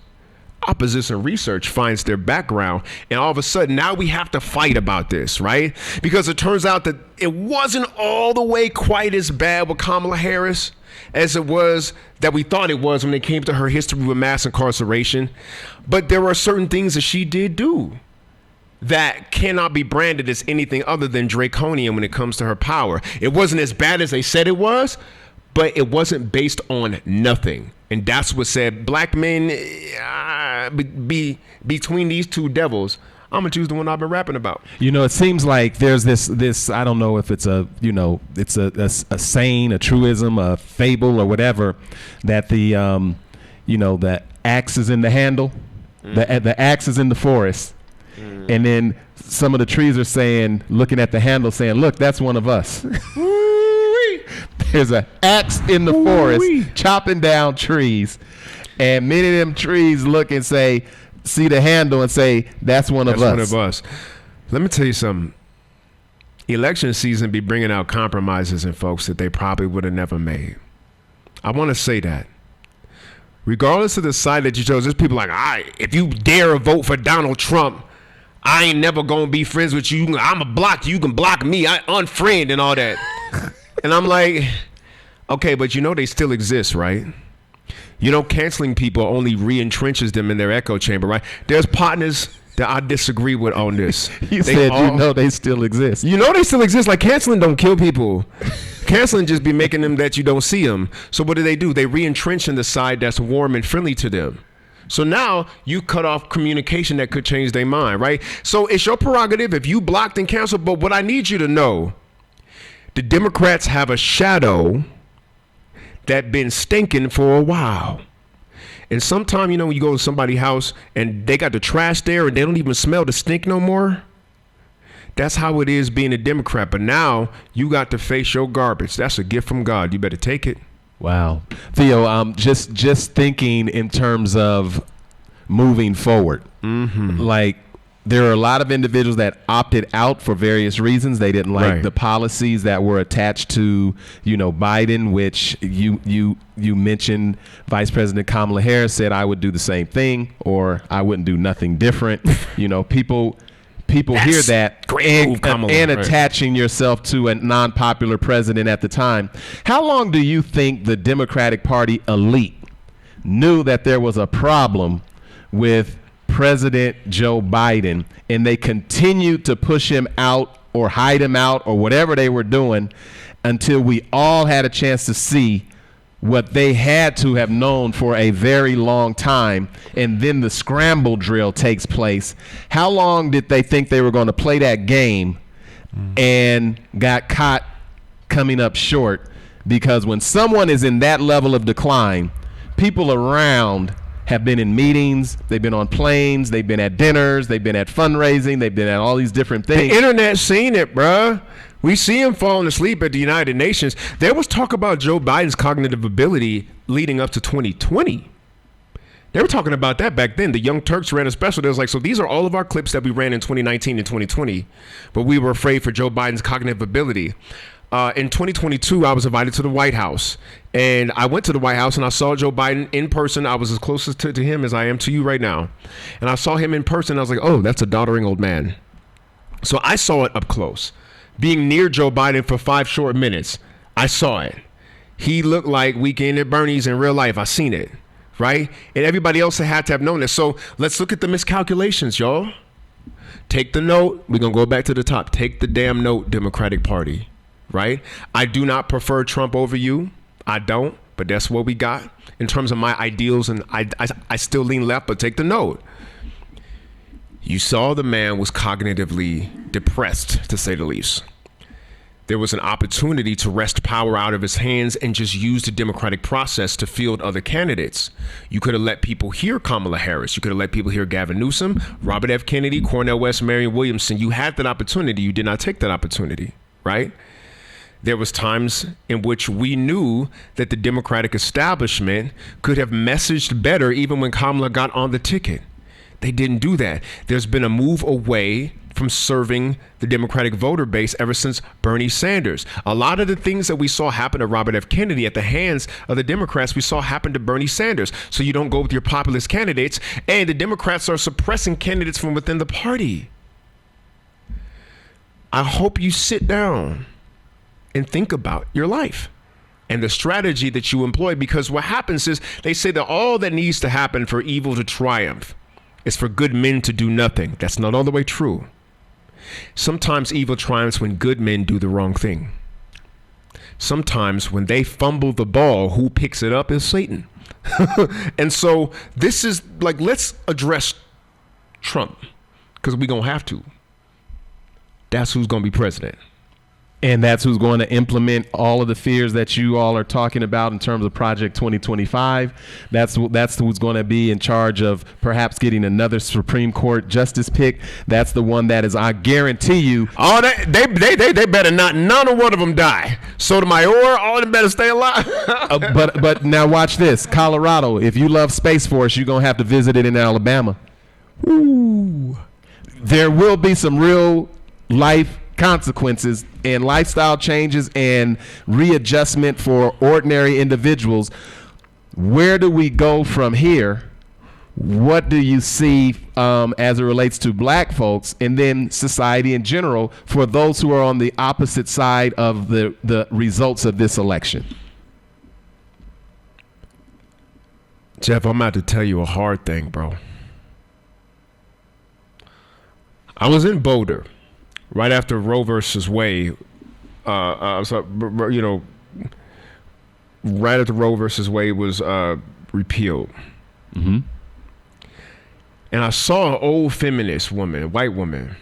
opposition research finds their background, and all of a sudden now we have to fight about this, right? Because it turns out that it wasn't all the way quite as bad with Kamala Harris as it was that we thought it was when it came to her history with mass incarceration. But there are certain things that she did do that cannot be branded as anything other than draconian when it comes to her power. It wasn't as bad as they said it was, but it wasn't based on nothing. And that's what said, black men, between these 2 devils, I'm going to choose the one I've been rapping about. You know, it seems like there's this, I don't know if it's it's a saying, a truism, a fable or whatever, that the axe is in the handle, the axe is in the forest. And then some of the trees are saying, looking at the handle saying, look, that's one of us. There's an axe in the forest chopping down trees, and many of them trees look and say, see the handle and say, that's one of us. That's one of us. Let me tell you something. Election season be bringing out compromises in folks that they probably would have never made. I want to say that. Regardless of the side that you chose, there's people like, if you dare vote for Donald Trump, I ain't never going to be friends with you. I'm going to block you. You can block me. I unfriend and all that. And I'm like, okay, but you know they still exist, right? You know, canceling people only re-entrenches them in their echo chamber, right? There's partners that I disagree with on this. You said you know they still exist. You know they still exist. Like, canceling don't kill people. Canceling just be making them that you don't see them. So what do? They re-entrench in the side that's warm and friendly to them. So now you cut off communication that could change their mind, right? So it's your prerogative if you blocked and canceled. But what I need you to know, the Democrats have a shadow that been stinking for a while. And sometime, when you go to somebody's house and they got the trash there and they don't even smell the stink no more, that's how it is being a Democrat. But now you got to face your garbage. That's a gift from God. You better take it. Wow. Theo, just thinking in terms of moving forward, like, there are a lot of individuals that opted out for various reasons. They didn't like the policies that were attached to, Biden, which you mentioned. Vice President Kamala Harris said, I would do the same thing, or I wouldn't do nothing different. People hear that and attaching yourself to a non-popular president at the time. How long do you think the Democratic Party elite knew that there was a problem with President Joe Biden, and they continued to push him out or hide him out or whatever they were doing until we all had a chance to see what they had to have known for a very long time, and then the scramble drill takes place. How long did they think they were going to play that game and got caught coming up short? Because when someone is in that level of decline, people around have been in meetings, they've been on planes, they've been at dinners, they've been at fundraising, they've been at all these different things. The internet seen it, bruh. We see him falling asleep at the United Nations. There was talk about Joe Biden's cognitive ability leading up to 2020. They were talking about that back then. The Young Turks ran a special. They was like, so these are all of our clips that we ran in 2019 and 2020, but we were afraid for Joe Biden's cognitive ability. In 2022, I was invited to the White House, and I went to the White House and I saw Joe Biden in person. I was as close to him as I am to you right now. And I saw him in person. I was like, oh, that's a doddering old man. So I saw it up close. Being near Joe Biden for 5 short minutes, I saw it. He looked like Weekend at Bernie's in real life. I seen it, right? And everybody else had to have known it. So let's look at the miscalculations, y'all. Take the note. We're going to go back to the top. Take the damn note, Democratic Party, right? I do not prefer Trump over you. I don't, but that's what we got in terms of my ideals. And I still lean left, but take the note. You saw the man was cognitively depressed, to say the least. There was an opportunity to wrest power out of his hands and just use the democratic process to field other candidates. You could have let people hear Kamala Harris. You could have let people hear Gavin Newsom, Robert F. Kennedy, Cornel West, Marianne Williamson. You had that opportunity. You did not take that opportunity, right? There was times in which we knew that the Democratic establishment could have messaged better even when Kamala got on the ticket. They didn't do that. There's been a move away from serving the Democratic voter base ever since Bernie Sanders. A lot of the things that we saw happen to Robert F. Kennedy at the hands of the Democrats, we saw happen to Bernie Sanders. So you don't go with your populist candidates, and the Democrats are suppressing candidates from within the party. I hope you sit down and think about your life and the strategy that you employ, because what happens is they say that all that needs to happen for evil to triumph is for good men to do nothing. That's not all the way true. Sometimes evil triumphs when good men do the wrong thing. Sometimes when they fumble the ball, who picks it up is Satan. And so this is like, let's address Trump, because we're going to have to. That's who's going to be president. And that's who's going to implement all of the fears that you all are talking about in terms of Project 2025. That's who's going to be in charge of perhaps getting another Supreme Court justice pick. That's the one that is, I guarantee you. Oh, they better not, none of one of them die. Sotomayor, all of them better stay alive. But now watch this. Colorado, if you love Space Force, you're going to have to visit it in Alabama. Ooh. There will be some real life consequences and lifestyle changes and readjustment for ordinary individuals. Where do we go from here? What do you see as it relates to black folks and then society in general for those who are on the opposite side of the results of this election? Jeff, I'm about to tell you a hard thing, bro. I was in Boulder right after Roe versus Wade, right after Roe versus Wade was repealed. Mm-hmm. And I saw an old feminist woman, a white woman,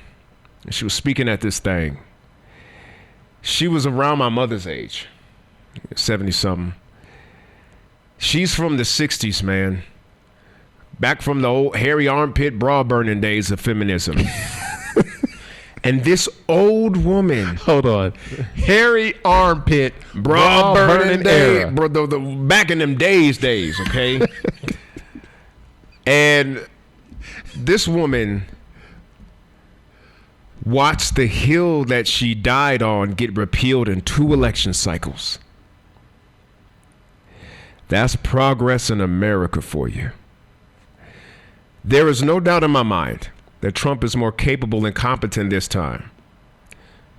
and she was speaking at this thing. She was around my mother's age, 70-something. She's from the 60s, man. Back from the old hairy armpit bra burning days of feminism. And this old woman, hold on, hairy armpit bra burning day, bro, the back in them days, okay? And this woman watched the hill that she died on get repealed in 2 election cycles. That's progress in America for you. There is no doubt in my mind that Trump is more capable and competent this time.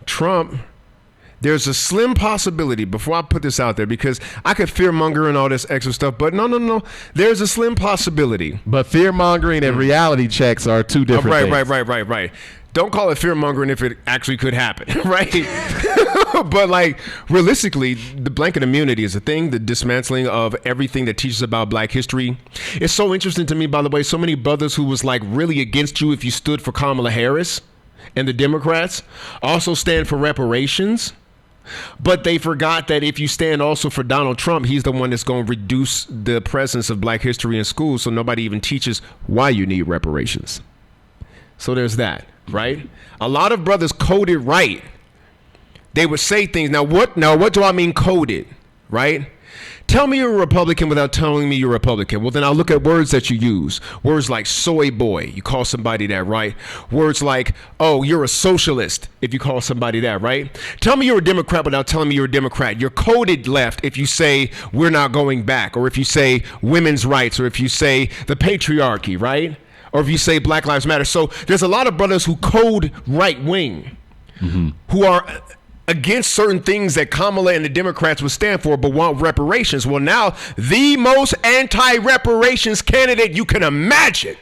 Trump, there's a slim possibility, before I put this out there, because I could fearmonger and all this extra stuff, but no. There's a slim possibility. But fearmongering and reality checks are two different things. Right. Don't call it fear mongering if it actually could happen, right? But like realistically, the blanket immunity is a thing. The dismantling of everything that teaches about Black history. It's so interesting to me, by the way. So many brothers who was like really against you if you stood for Kamala Harris and the Democrats also stand for reparations. But they forgot that if you stand also for Donald Trump, he's the one that's going to reduce the presence of Black history in schools. So nobody even teaches why you need reparations. So there's that. Right? A lot of brothers coded right. They would say things. Now what do I mean coded? Right? Tell me you're a Republican without telling me you're a Republican. Well, then I'll look at words that you use. Words like soy boy. You call somebody that, right? Words like, oh, you're a socialist if you call somebody that, right? Tell me you're a Democrat without telling me you're a Democrat. You're coded left if you say we're not going back, or if you say women's rights, or if you say the patriarchy, right? Or if you say Black Lives Matter. So there's a lot of brothers who code right wing, who are against certain things that Kamala and the Democrats would stand for, but want reparations. Well, now the most anti-reparations candidate you can imagine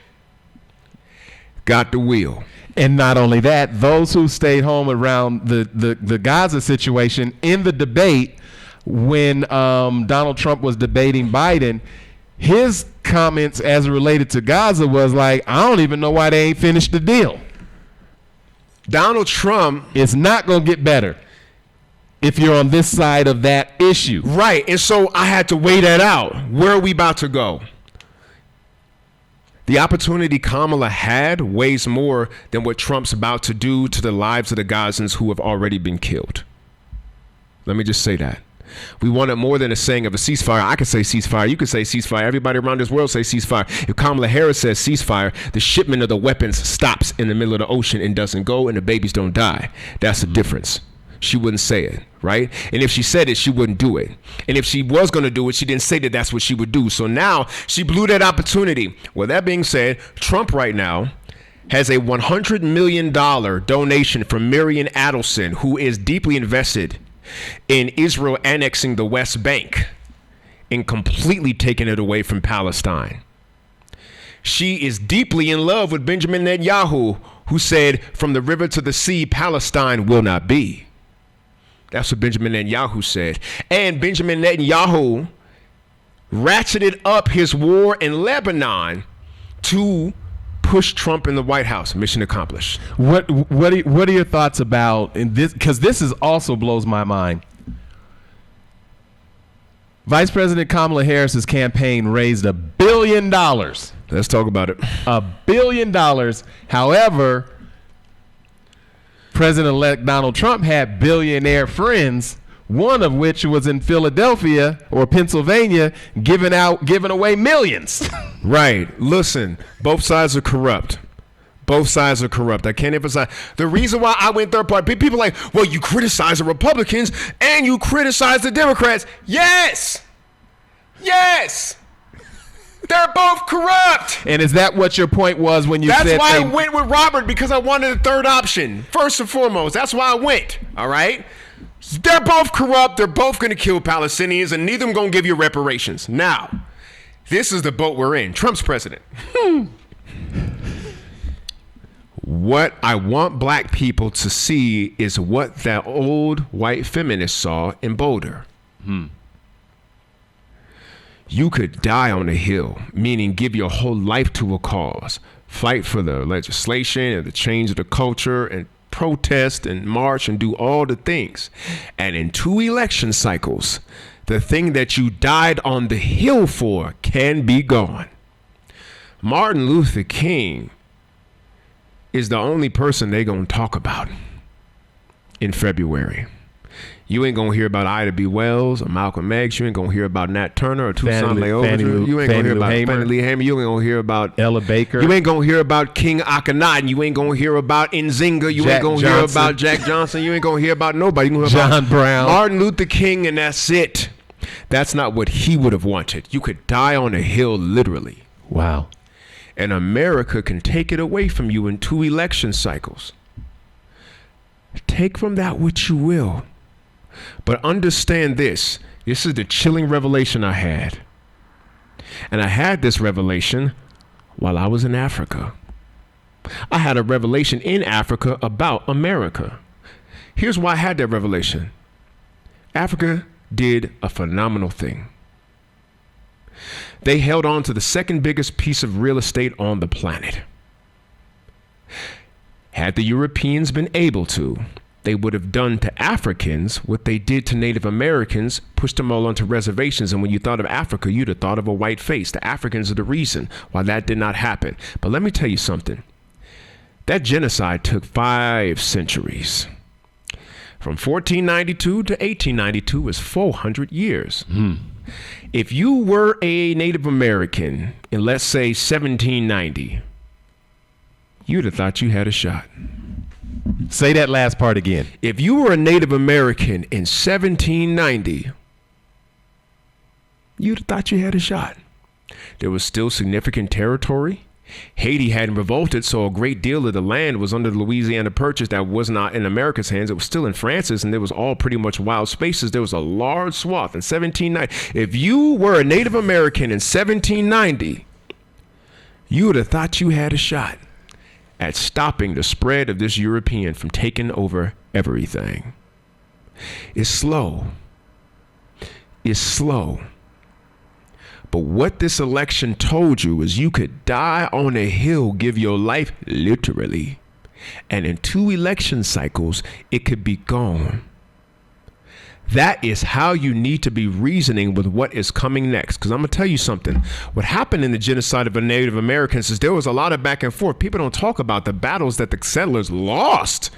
got the wheel. And not only that, those who stayed home around the Gaza situation in the debate when Donald Trump was debating Biden, his comments as related to Gaza was like, I don't even know why they ain't finished the deal. Donald Trump is not going to get better if you're on this side of that issue. Right. And so I had to weigh that out. Where are we about to go? The opportunity Kamala had weighs more than what Trump's about to do to the lives of the Gazans who have already been killed. Let me just say that. We wanted more than a saying of a ceasefire. I could say ceasefire. You could say ceasefire. Everybody around this world say ceasefire. If Kamala Harris says ceasefire, the shipment of the weapons stops in the middle of the ocean and doesn't go, and the babies don't die. That's the difference. She wouldn't say it, right? And if she said it, she wouldn't do it. And if she was going to do it, she didn't say that that's what she would do. So now she blew that opportunity. Well, that being said, Trump right now has a $100 million donation from Marian Adelson, who is deeply invested in Israel annexing the West Bank and completely taking it away from Palestine. She is deeply in love with Benjamin Netanyahu, who said, from the river to the sea, Palestine will not be. That's what Benjamin Netanyahu said. And Benjamin Netanyahu ratcheted up his war in Lebanon to push Trump in the White House. Mission accomplished. What are your thoughts about this? Because this is also blows my mind. Vice President Kamala Harris's campaign raised $1 billion. Let's talk about it. $1 billion. However, President-elect Donald Trump had billionaire friends, one of which was in Philadelphia or Pennsylvania, giving away millions. Right. Listen, both sides are corrupt. Both sides are corrupt. I can't emphasize. The reason why I went third party, people are like, well, you criticize the Republicans and you criticize the Democrats. Yes. Yes. They're both corrupt. And is that what your point was when you said? That's why I went with Robert, because I wanted a third option. First and foremost, that's why I went. All right. They're both corrupt. They're both going to kill Palestinians, and neither of them going to give you reparations. Now, this is the boat we're in. Trump's president. What I want black people to see is what that old white feminist saw in Boulder. You could die on a hill, meaning give your whole life to a cause, fight for the legislation and the change of the culture and protest and march and do all the things. And in 2 election cycles, the thing that you died on the hill for can be gone. Martin Luther King is the only person they gonna talk about in February. You ain't gonna hear about Ida B. Wells or Malcolm X. You ain't gonna hear about Nat Turner or Toussaint Louverture. You ain't gonna hear about Fannie Lou Hamer. You ain't gonna hear about Ella Baker. You ain't gonna hear about King Akhenaten. You ain't gonna hear about Nzinga. You ain't gonna hear about Jack Johnson. You ain't gonna hear about nobody. You gonna hear John about Brown, Martin Luther King, and that's it. That's not what he would have wanted. You could die on a hill, literally. Wow. And America can take it away from you in 2 election cycles. Take from that what you will. But understand this. This is the chilling revelation I had. And I had this revelation while I was in Africa. I had a revelation in Africa about America. Here's why I had that revelation. Africa did a phenomenal thing. They held on to the second biggest piece of real estate on the planet. Had the Europeans been able to, they would have done to Africans what they did to Native Americans, pushed them all onto reservations. And when you thought of Africa, you'd have thought of a white face. The Africans are the reason why that did not happen. But let me tell you something. That genocide took 5 centuries. From 1492 to 1892 is 400 years. If you were a Native American in, let's say, 1790, you'd have thought you had a shot. Say that last part again. If you were a Native American in 1790, you'd have thought you had a shot. There was still significant territory. Haiti hadn't revolted, so a great deal of the land was under the Louisiana Purchase that was not in America's hands. It was still in France's, and there was all pretty much wild spaces. There was a large swath in 1790. If you were a Native American in 1790, you would have thought you had a shot at stopping the spread of this European from taking over everything. It's slow. It's slow. But what this election told you is you could die on a hill, give your life literally, and in 2 election cycles, it could be gone. That is how you need to be reasoning with what is coming next. Because I'm going to tell you something. What happened in the genocide of the Native Americans is there was a lot of back and forth. People don't talk about the battles that the settlers lost.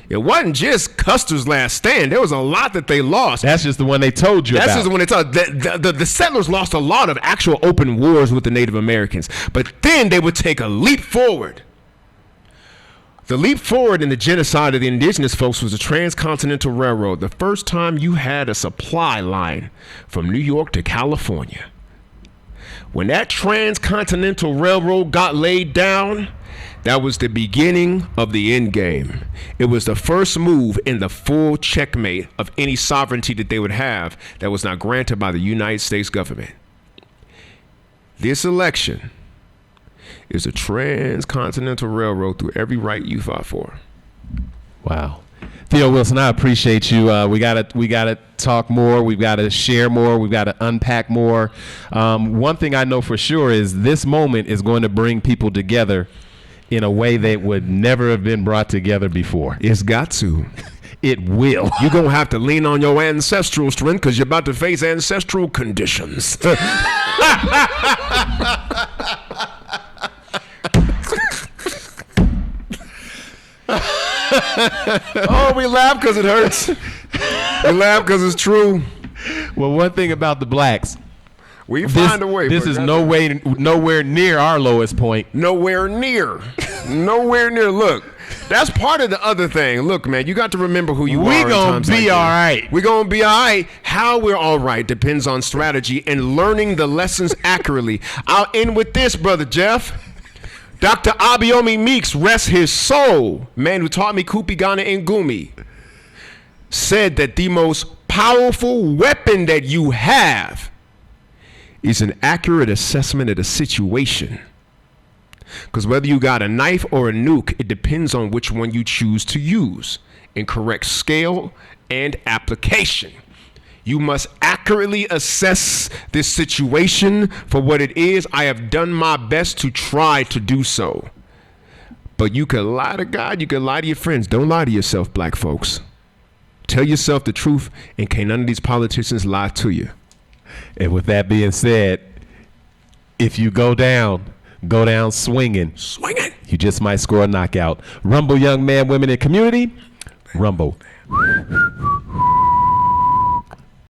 It wasn't just Custer's last stand. There was a lot that they lost. That's just the one they told you about. That's just the one they told. The settlers lost a lot of actual open wars with the Native Americans. But then they would take a leap forward. The leap forward in the genocide of the indigenous folks was the Transcontinental Railroad. The first time you had a supply line from New York to California. When that Transcontinental Railroad got laid down, that was the beginning of the end game. It was the first move in the full checkmate of any sovereignty that they would have that was not granted by the United States government. This election is a Transcontinental Railroad through every right you fought for. Wow. Theo Wilson, I appreciate you. We gotta talk more. We've got to share more. We've got to unpack more. One thing I know for sure is this moment is going to bring people together in a way they would never have been brought together before. It's got to. It will. You're going to have to lean on your ancestral strength because you're about to face ancestral conditions. Oh, we laugh because it hurts. We laugh because it's true. Well, one thing about the blacks, we find a way. This is nowhere near our lowest point. Nowhere near. Nowhere near. Look, that's part of the other thing. Look, man, you got to remember who you are. We're going to be all right. We're going to be all right. How we're all right depends on strategy and learning the lessons accurately. I'll end with this, Brother Jeff. Dr. Abiomi Meeks, rest his soul, man who taught me Kupi Ghana and Gumi, said that the most powerful weapon that you have is an accurate assessment of the situation. Because whether you got a knife or a nuke, it depends on which one you choose to use in correct scale and application. You must accurately assess this situation for what it is. I have done my best to try to do so. But you can lie to God, you can lie to your friends. Don't lie to yourself, black folks. Tell yourself the truth, and can't none of these politicians lie to you. And with that being said, if you go down swinging. Swinging. You just might score a knockout. Rumble, young man, women, and community. Rumble.